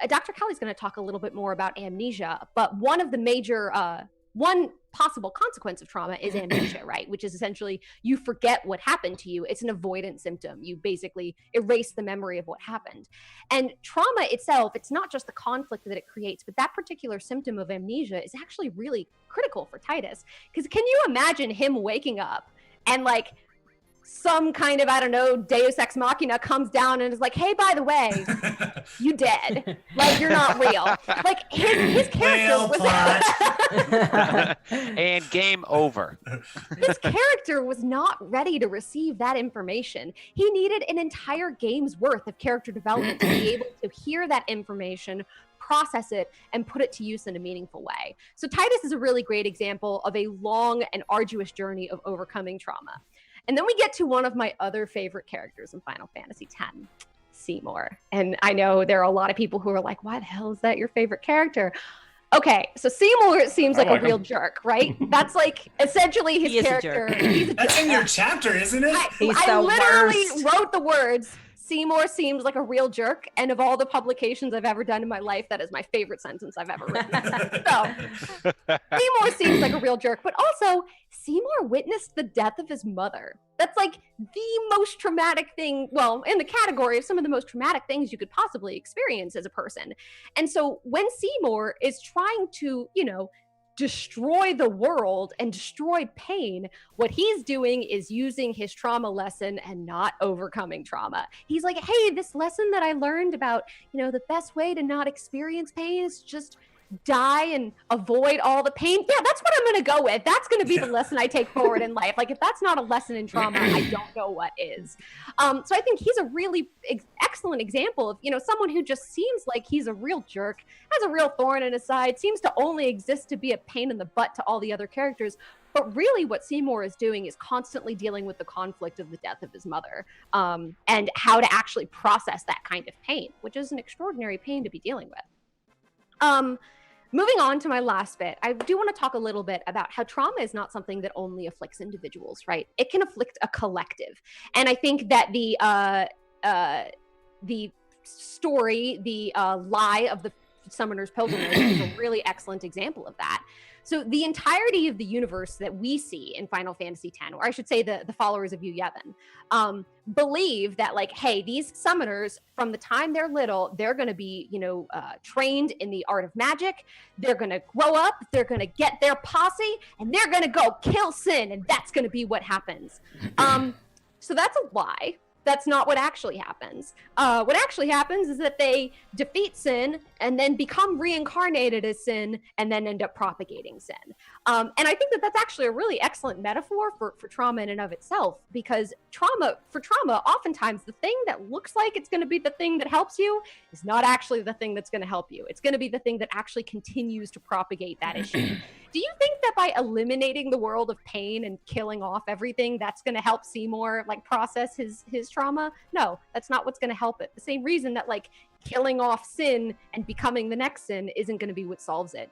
Dr. Kelly's going to talk a little bit more about amnesia, but one of the major, one possible consequence of trauma is amnesia, right? Which is essentially you forget what happened to you. It's an avoidance symptom. You basically erase the memory of what happened. And trauma itself, it's not just the conflict that it creates, but that particular symptom of amnesia is actually really critical for Titus. Because can you imagine him waking up and like some kind of, I don't know, Deus Ex Machina comes down and is like, hey, by the way, you dead. Like, you're not real. Like, his character was... And game over. His character was not ready to receive that information. He needed an entire game's worth of character development to be able to hear that information, process it, and put it to use in a meaningful way. So Titus is a really great example of a long and arduous journey of overcoming trauma. And then we get to one of my other favorite characters in Final Fantasy X, Seymour. And I know there are a lot of people who are like, why the hell is that your favorite character? Okay, so Seymour seems like a real jerk, right? That's like essentially his character. That's in your chapter, isn't it? I literally wrote the words, Seymour seems like a real jerk, and of all the publications I've ever done in my life, that is my favorite sentence I've ever written. So, Seymour seems like a real jerk, but also, Seymour witnessed the death of his mother. That's like the most traumatic thing, well, in the category of some of the most traumatic things you could possibly experience as a person. And so when Seymour is trying to, you know, destroy the world and destroy pain, what he's doing is using his trauma lesson and not overcoming trauma. He's like, hey, this lesson that I learned about, you know, the best way to not experience pain is just die and avoid all the pain. Yeah, that's what I'm going to go with. That's going to be the lesson I take forward in life. Like, if that's not a lesson in trauma, I don't know what is. So I think he's a really excellent excellent example of, someone who just seems like he's a real jerk, has a real thorn in his side, seems to only exist to be a pain in the butt to all the other characters. But really what Seymour is doing is constantly dealing with the conflict of the death of his mother, and how to actually process that kind of pain, which is an extraordinary pain to be dealing with. Moving on to my last bit, I do want to talk a little bit about how trauma is not something that only afflicts individuals, right? It can afflict a collective. And I think that the story, the lie of the Summoner's Pilgrimage is a really excellent example of that. So the entirety of the universe that we see in Final Fantasy X, or I should say the followers of Yu Yevon, believe that, like, hey, these summoners, from the time they're little, they're going to be, trained in the art of magic. They're going to grow up, they're going to get their posse, and they're going to go kill Sin, and that's going to be what happens. So that's a lie. That's not what actually happens. What actually happens is that they defeat Sin and then become reincarnated as Sin and then end up propagating Sin. And I think that that's actually a really excellent metaphor for trauma in and of itself, because for trauma, oftentimes the thing that looks like it's going to be the thing that helps you is not actually the thing that's going to help you. It's going to be the thing that actually continues to propagate that issue. Do you think that by eliminating the world of pain and killing off everything, that's going to help Seymour process his trauma? No, that's not what's going to help it. The same reason that killing off Sin and becoming the next Sin isn't going to be what solves it.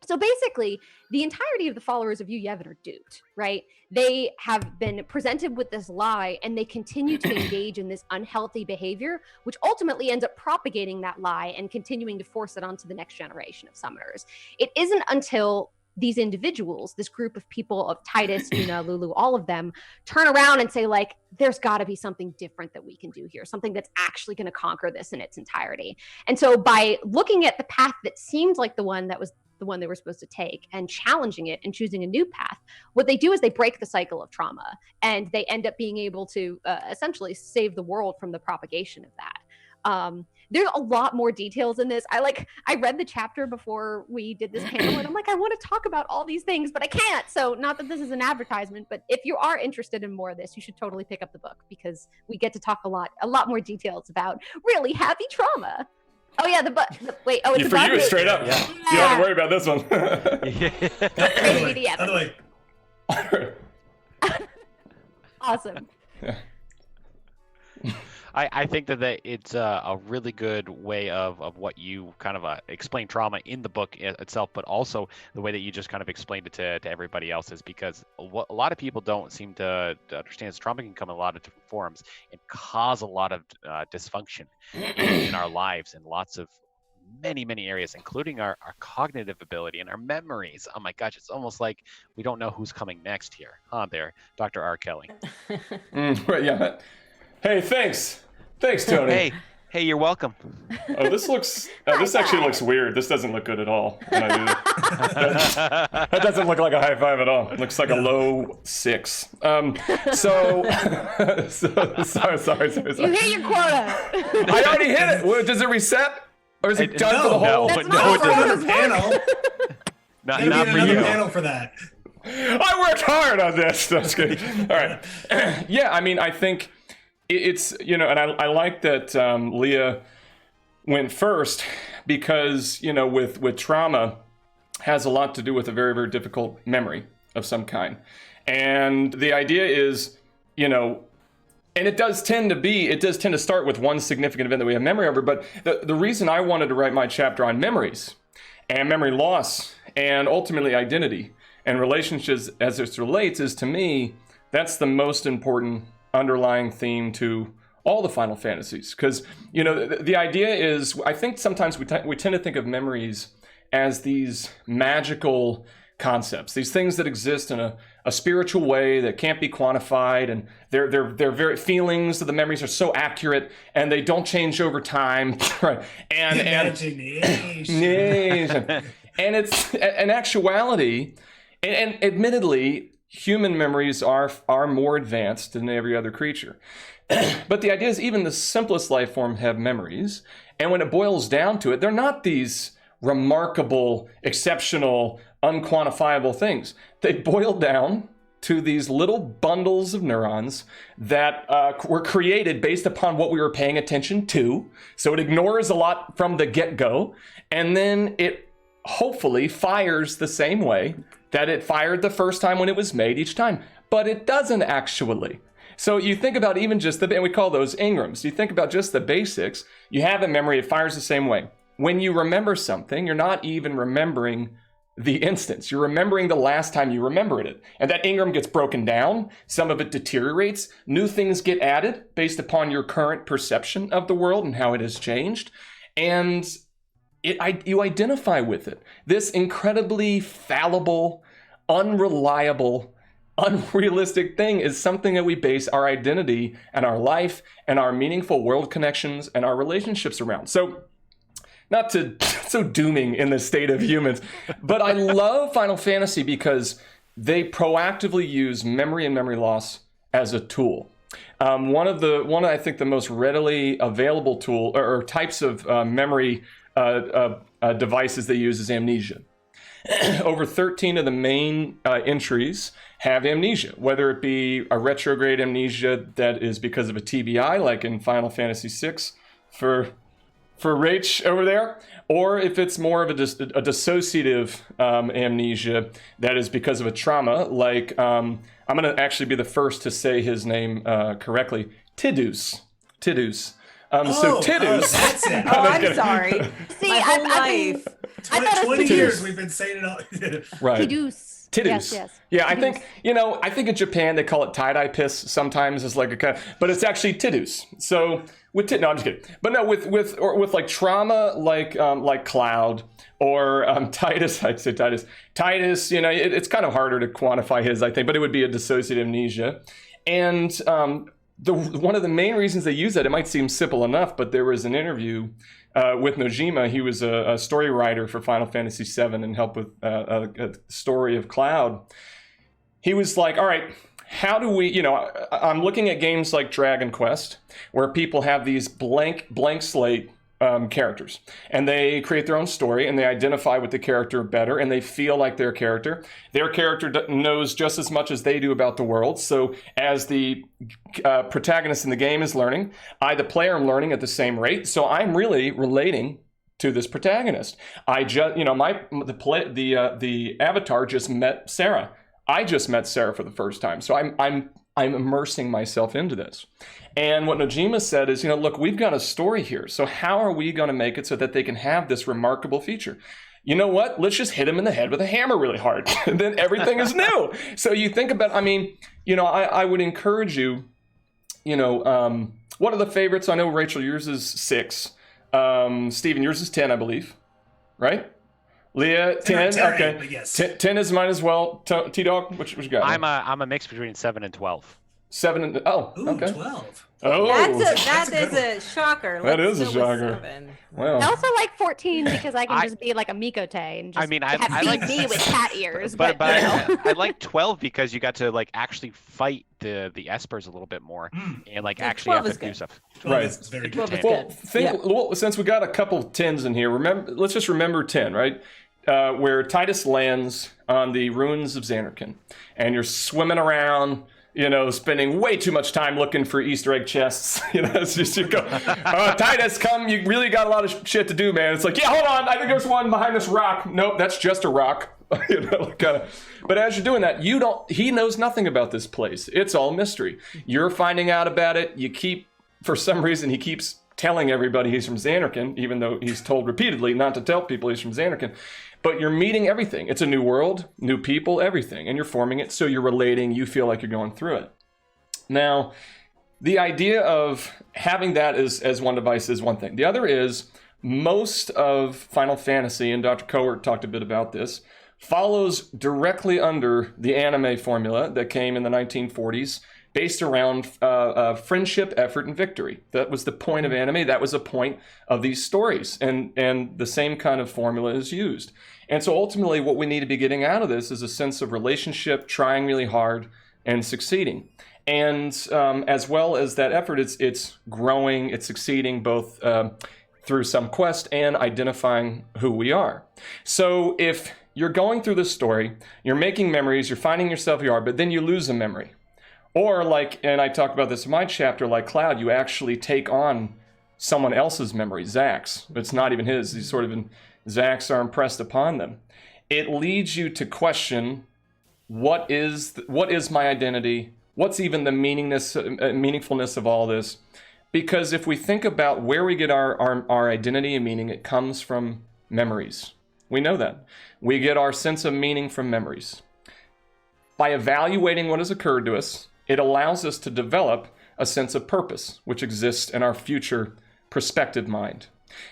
So basically, the entirety of the followers of Yu Yevon are duped, right? They have been presented with this lie, and they continue to engage in this unhealthy behavior, which ultimately ends up propagating that lie and continuing to force it onto the next generation of summoners. It isn't until these individuals, this group of people of Titus, Yuna, Lulu, all of them, turn around and say, there's got to be something different that we can do here, something that's actually going to conquer this in its entirety. And so by looking at the path that seemed like the one that was the one they were supposed to take and challenging it and choosing a new path, what they do is they break the cycle of trauma, and they end up being able to essentially save the world from the propagation of that. There's a lot more details in this. I read the chapter before we did this panel, and I'm like, I want to talk about all these things, but I can't. So not that this is an advertisement, but if you are interested in more of this, you should totally pick up the book, because we get to talk a lot more details about really heavy trauma. Oh yeah, wait. Oh, it's for you, straight up. Yeah. You don't have to worry about this one. By the way. Awesome. Yeah. I think that it's a really good way of what you kind of explain trauma in the book itself, but also the way that you just kind of explained it to everybody else, is because what a lot of people don't seem to understand is trauma can come in a lot of different forms and cause a lot of dysfunction in our lives in lots of many areas, including our cognitive ability and our memories. Oh my gosh, it's almost like we don't know who's coming next here. There, Dr. R. Kelly. Right, yeah. Hey, thanks, Tony. Hey, you're welcome. Oh, this actually looks weird. This doesn't look good at all. When I do that. That doesn't look like a high five at all. It looks like a low 6. Sorry. You hit your quota. I already hit it. Well, does it reset? Or is it done for the whole? That's No, not for how another it panel. Not There'll be for another you. panel for that. I worked hard on this. No, just kidding. All right. Yeah, I mean, I think it's, and I like that Leah went first, because, with trauma has a lot to do with a very, very difficult memory of some kind. And the idea is, and it does tend to start with one significant event that we have memory over. But the reason I wanted to write my chapter on memories and memory loss and ultimately identity and relationships as it relates is, to me, that's the most important underlying theme to all the Final Fantasies. Because, the idea is, I think sometimes we tend to think of memories as these magical concepts, these things that exist in a spiritual way that can't be quantified, and they're very feelings of the memories are so accurate and they don't change over time. Right. And and it's in actuality, and admittedly, human memories are more advanced than every other creature. But the idea is, even the simplest life form have memories, and when it boils down to it, they're not these remarkable, exceptional, unquantifiable things. They boil down to these little bundles of neurons that were created based upon what we were paying attention to. So it ignores a lot from the get-go, and then it hopefully fires the same way that it fired the first time when it was made each time. But it doesn't actually. So you think about even just and we call those engrams. You think about just the basics. You have a memory, it fires the same way. When you remember something, you're not even remembering the instance. You're remembering the last time you remembered it. And that engram gets broken down. Some of it deteriorates. New things get added based upon your current perception of the world and how it has changed. And you identify with it. This incredibly fallible, unreliable, unrealistic thing is something that we base our identity and our life and our meaningful world connections and our relationships around. So, not to so dooming in the state of humans, but I love Final Fantasy because they proactively use memory and memory loss as a tool. One of I think the most readily available tool or types of memory devices they use is amnesia. Over 13 of the main entries have amnesia, whether it be a retrograde amnesia that is because of a TBI, like in Final Fantasy VI for Rach over there, or if it's more of a dissociative amnesia that is because of a trauma, like I'm going to actually be the first to say his name correctly, Tidus. So Tidus. That's it. I'm sorry. See, My whole life. 20 years we've been saying it all. Right. Tidus. Tidus. Yes. Yeah, I Tidus. think, I think in Japan they call it tie-dye piss sometimes as like a kind, but it's actually Tidus. So with no, I'm just kidding. But no, with like trauma, like Cloud or Titus, I'd say Titus. Titus, it's kind of harder to quantify his, I think, but it would be a dissociative amnesia. And one of the main reasons they use that, it might seem simple enough, but there was an interview with Nojima. He was a story writer for Final Fantasy VII and helped with a story of Cloud. He was like, all right, how do we, I'm looking at games like Dragon Quest, where people have these blank slate characters, and they create their own story, and they identify with the character better, and they feel like their character. Their character knows just as much as they do about the world. So as the protagonist in the game is learning, I, the player, am learning at the same rate. So I'm really relating to this protagonist. I just, the avatar just met Sarah. I just met Sarah for the first time. So I'm immersing myself into this. And what Nojima said is, look, we've got a story here. So how are we going to make it so that they can have this remarkable feature? You know what? Let's just hit him in the head with a hammer really hard. And then everything is new. So you think about, I would encourage you, what are the favorites? I know, Rachel, yours is 6. Steven, yours is 10, I believe. Right? Leah, 10. Okay. Yes. 10 is mine as well. T-Dog, what you got? I'm a mix between 7 and 12. 7 and okay. 12. Oh, That is a shocker. That Let's is a go with shocker. 7. Wow. I also like 14 because I can just be like a Mikote and just I like me with cat ears. But I like 12 because you got to actually fight the espers a little bit more and actually have to do stuff. Right. It's very good. 12 is Well, good. since we got a couple of 10s in here, let's just remember 10, right? Where Titus lands on the ruins of Xanarkand, and you're swimming around, spending way too much time looking for Easter egg chests. It's just you go, Titus, come! You really got a lot of shit to do, man. It's like, yeah, hold on, I think there's one behind this rock. Nope, that's just a rock. But as you're doing that, he knows nothing about this place. It's all mystery. You're finding out about it. For some reason, he keeps telling everybody he's from Xanarkand, even though he's told repeatedly not to tell people he's from Xanarkand. But you're meeting everything. It's a new world, new people, everything. And you're forming it, so you're relating. You feel like you're going through it. Now, the idea of having that as one device is one thing. The other is most of Final Fantasy, and Dr. Kowert talked a bit about this, follows directly under the anime formula that came in the 1940s, based around friendship, effort, and victory. That was the point of anime. That was the point of these stories. And the same kind of formula is used. And so ultimately what we need to be getting out of this is a sense of relationship, trying really hard, and succeeding. And as well as that effort, it's growing, it's succeeding both through some quest and identifying who we are. So if you're going through this story, you're making memories, you're finding yourself who you are, but then you lose a memory. Or like, and I talk about this in my chapter, like Cloud, you actually take on someone else's memory, Zach's. It's not even his. He's sort of Zach's are impressed upon them. It leads you to question, what is my identity? What's even the meaningfulness of all this? Because if we think about where we get our identity and meaning, it comes from memories. We know that. We get our sense of meaning from memories. By evaluating what has occurred to us, it allows us to develop a sense of purpose, which exists in our future prospective mind.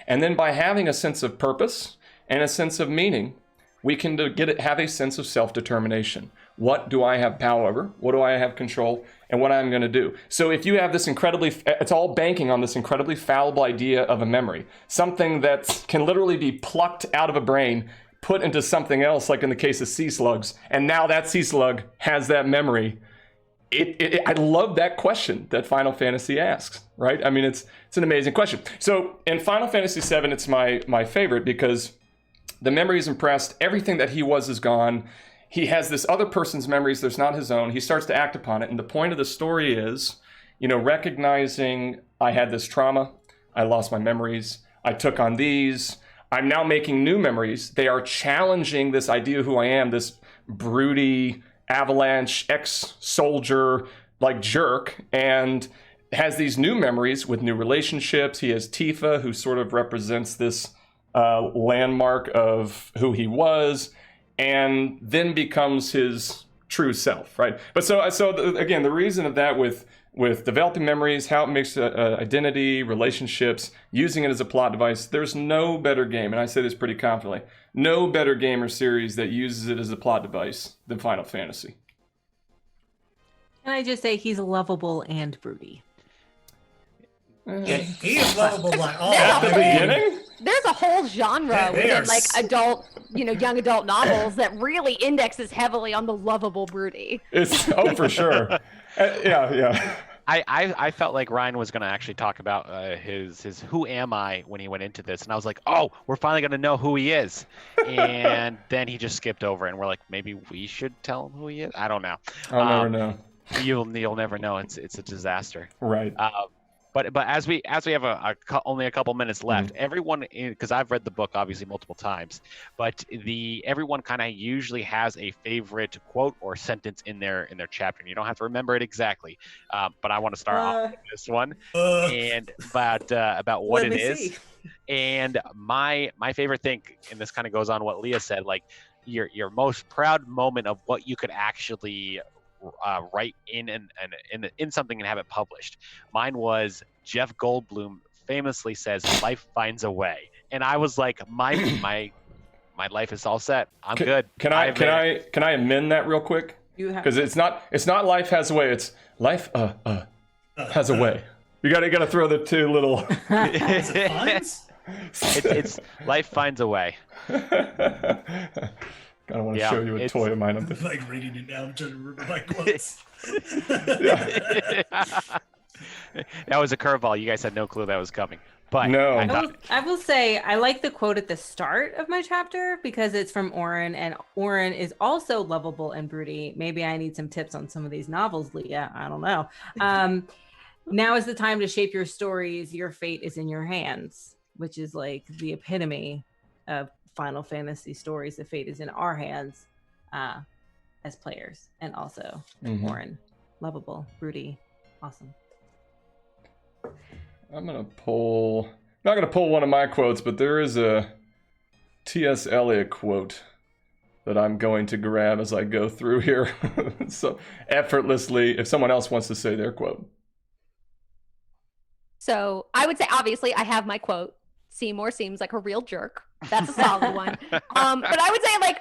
And then by having a sense of purpose and a sense of meaning, we can have a sense of self-determination. What do I have power over? What do I have control? And what I'm going to do. So if you have this it's all banking on this incredibly fallible idea of a memory, something that can literally be plucked out of a brain, put into something else, like in the case of sea slugs, and now that sea slug has that memory. I love that question that Final Fantasy asks, right? I mean, it's an amazing question. So in Final Fantasy VII, it's my favorite because the memory is impressed. Everything that he was is gone. He has this other person's memories that's not his own. He starts to act upon it. And the point of the story is, recognizing I had this trauma. I lost my memories. I took on these. I'm now making new memories. They are challenging this idea of who I am, this broody, Avalanche, ex-soldier, like jerk, and has these new memories with new relationships. He has Tifa, who sort of represents this landmark of who he was, and then becomes his true self, right? But again, the reason of that with developing memories, how it makes identity, relationships, using it as a plot device, there's no better game, and I say this pretty confidently, no better game or series that uses it as a plot device than Final Fantasy. Can I just say he's lovable and broody? He is lovable by all. At the beginning? There's a whole genre within like adult, young adult novels that really indexes heavily on the lovable broody. For sure. Yeah. I felt like Ryan was going to actually talk about his who am I when he went into this, and I was like, oh, we're finally going to know who he is, and then he just skipped over, and we're like, maybe we should tell him who he is. I don't know. I'll never know. You'll never know. It's a disaster. Right. But as we have only a couple minutes left, everyone, because I've read the book obviously multiple times, but everyone kind of usually has a favorite quote or sentence in their chapter. And you don't have to remember it exactly, but I want to start off with this one and about what it is. See. And my favorite thing, and this kind of goes on what Leah said, like your most proud moment of what you could actually write in something and have it published. Mine was Jeff Goldblum famously says, "Life finds a way," and I was like, my life is all set. I'm good. Can I amend that real quick? Because it's not life has a way. It's life has a way. You gotta throw the two little. It's life finds a way. I don't want to show you a toy of mine. I'm like reading it now. I'm trying to remember my quotes. That was a curveball. You guys had no clue that was coming. But no. I will say I like the quote at the start of my chapter because it's from Oren, and Oren is also lovable and broody. Maybe I need some tips on some of these novels, Leah. I don't know. Now is the time to shape your stories. Your fate is in your hands, which is like the epitome of Final Fantasy stories. The fate is in our hands as players, and also Oren, lovable, broody, awesome. I'm not gonna pull one of my quotes, but there is a T.S. Eliot quote that I'm going to grab as I go through here, so effortlessly. If someone else wants to say their quote, so I would say obviously I have my quote. Seymour seems like a real jerk. That's a solid one. But I would say like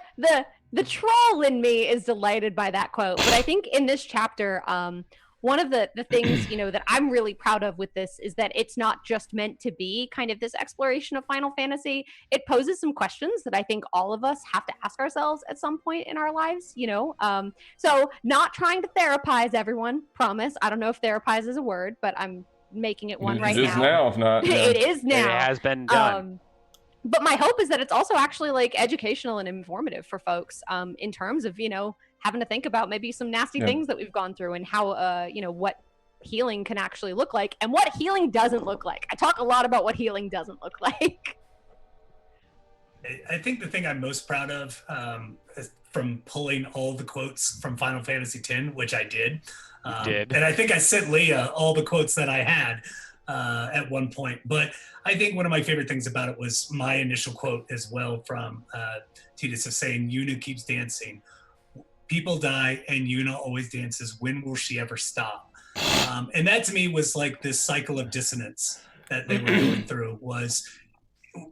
the troll in me is delighted by that quote. But I think in this chapter, one of the things, that I'm really proud of with this is that it's not just meant to be kind of this exploration of Final Fantasy. It poses some questions that I think all of us have to ask ourselves at some point in our lives, So not trying to therapize everyone, promise. I don't know if therapize is a word, but I'm making it one right now. It is now, if not. It is now. It has been done. But my hope is that it's also actually like educational and informative for folks, in terms of, having to think about maybe some nasty things that we've gone through and how, what healing can actually look like and what healing doesn't look like. I talk a lot about what healing doesn't look like. I think the thing I'm most proud of, from pulling all the quotes from Final Fantasy X, which I did. And I think I sent Leah all the quotes that I had at one point. But I think one of my favorite things about it was my initial quote as well from Telos of saying, Yuna keeps dancing. People die and Yuna always dances. When will she ever stop? And that to me was like this cycle of dissonance that they were going through was,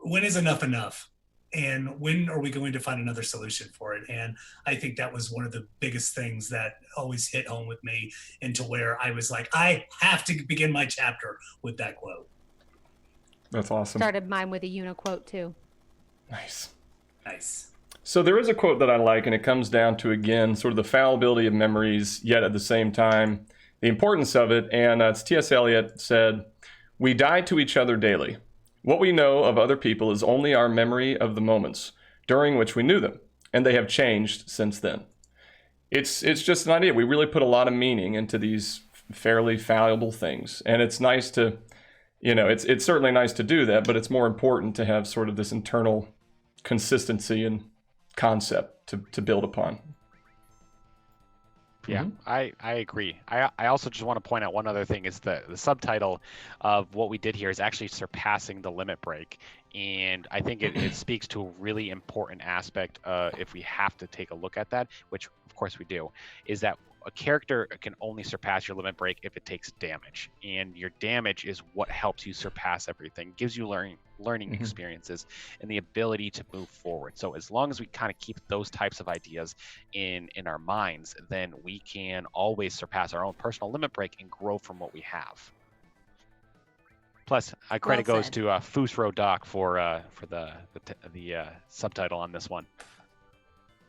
when is enough enough? And when are we going to find another solution for it? And I think that was one of the biggest things that always hit home with me, into where I was like, I have to begin my chapter with that quote. That's awesome. Started mine with a Yuna quote too. Nice. So there is a quote that I like, and it comes down to, again, sort of the fallibility of memories, yet at the same time, the importance of it. And it's T.S. Eliot said, "We die to each other daily. What we know of other people is only our memory of the moments during which we knew them, and they have changed since then." It's just an idea. We really put a lot of meaning into these fairly fallible things, and it's nice to, it's certainly nice to do that, but it's more important to have sort of this internal consistency and concept to build upon. Yeah, I agree. I also just want to point out one other thing is the subtitle of what we did here is actually surpassing the limit break. And I think it speaks to a really important aspect, if we have to take a look at that, which of course we do, is that a character can only surpass your limit break if it takes damage. And your damage is what helps you surpass everything, gives you learning experiences and the ability to move forward. So as long as we kind of keep those types of ideas in our minds, then we can always surpass our own personal limit break and grow from what we have. Plus, credit goes to Fusro Doc for the subtitle on this one.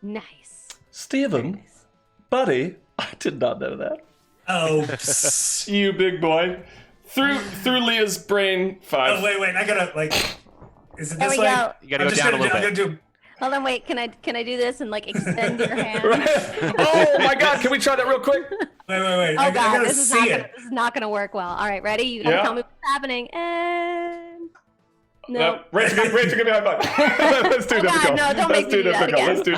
Nice. Stephen, buddy, I did not know that. Oh, you big boy. Through Leah's brain 5. Oh, wait, I gotta, is it There this we way? go. You gotta go down a little bit. Hold on, wait. Can I do this and extend your hand? Oh my God! Can we try that real quick? Wait. Oh I God, gotta this is not gonna work well. All right, ready? You gotta tell me what's happening. And no. Rachel, give me a high five. That's too difficult. No, don't make me do that again. That's too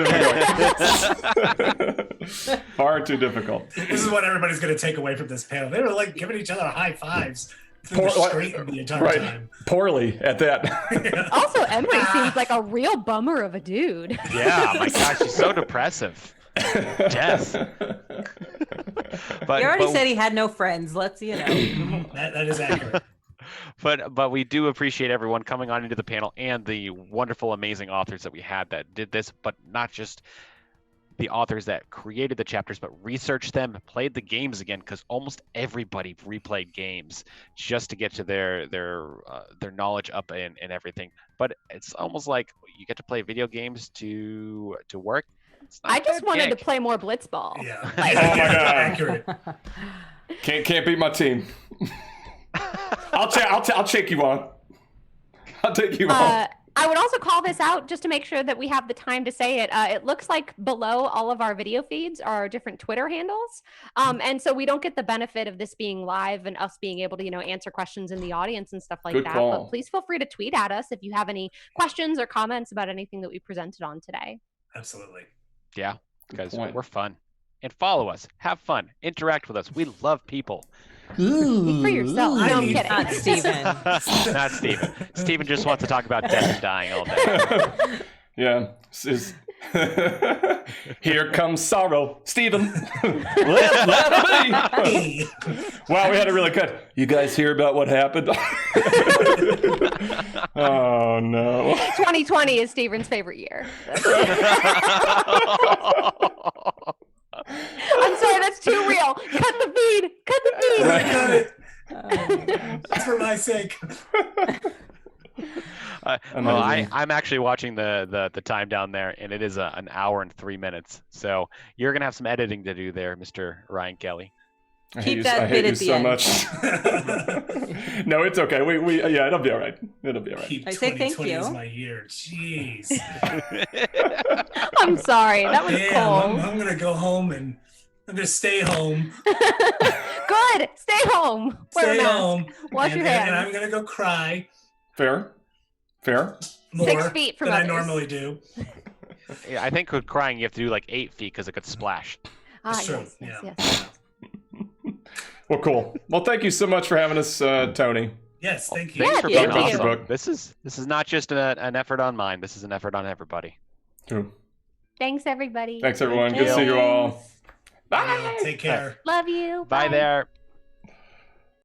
difficult. Far too difficult. This is what everybody's gonna take away from this panel. They were giving each other high fives through the street the entire time. Poorly at that. Also, Emory seems like a real bummer of a dude. Yeah, my gosh, he's so depressive. Yes. He already said he had no friends. Let's that is accurate. But we do appreciate everyone coming on into the panel and the wonderful, amazing authors that we had that did this, but not just the authors that created the chapters, but researched them, played the games again, because almost everybody replayed games just to get to their knowledge up and everything. But it's almost like you get to play video games to work. I just wanted to play more Blitzball. Yeah. Oh my God. Accurate. Can't beat my team. I'll take you on. I'll take you on. I would also call this out just to make sure that we have the time to say it. It looks like below all of our video feeds are different Twitter handles. And so we don't get the benefit of this being live and us being able to, answer questions in the audience and stuff like Good that. call. But please feel free to tweet at us if you have any questions or comments about anything that we presented on today. Absolutely. Yeah, because we're fun. And follow us, have fun, interact with us. We love people. Speak for yourself. No, I'm kidding. Not Steven. Not Steven. Steven just wants to talk about death and dying all day. Yeah. Here comes sorrow. Stephen. Let it be. Wow, we had it really good. You guys hear about what happened? Oh, no. 2020 is Steven's favorite year. I'm sorry, that's too real. Cut the feed. Cut the feed. Cut it. That's for my sake. I'm actually watching the time down there, and it is an hour and 3 minutes. So you're gonna have some editing to do there, Mr. Ryan Kelly. Keep that bit at the so end. much. No, it's okay. Yeah, it'll be all right. It'll be all right. Keep I say thank 2020 you. is my year. Jeez. I'm sorry. That was Damn, cold. I'm gonna go home and I'm gonna stay home. Good. Stay home. Wear a Stay mask. home. Wash and, your and hands. I'm gonna go cry Fair. more 6 feet from than I others. normally do. Yeah, I think with crying you have to do like 8 feet because it could splash. That's true, Yes. Well, cool. Well, thank you so much for having us, Tony. Yes, thank you. Thanks Yeah, for thank being you. awesome. Book. This is not just an effort on mine. This is an effort on everybody. True. Thanks, everybody. Thanks, everyone. Good to see you all. Bye. Take care. Love you. Bye there.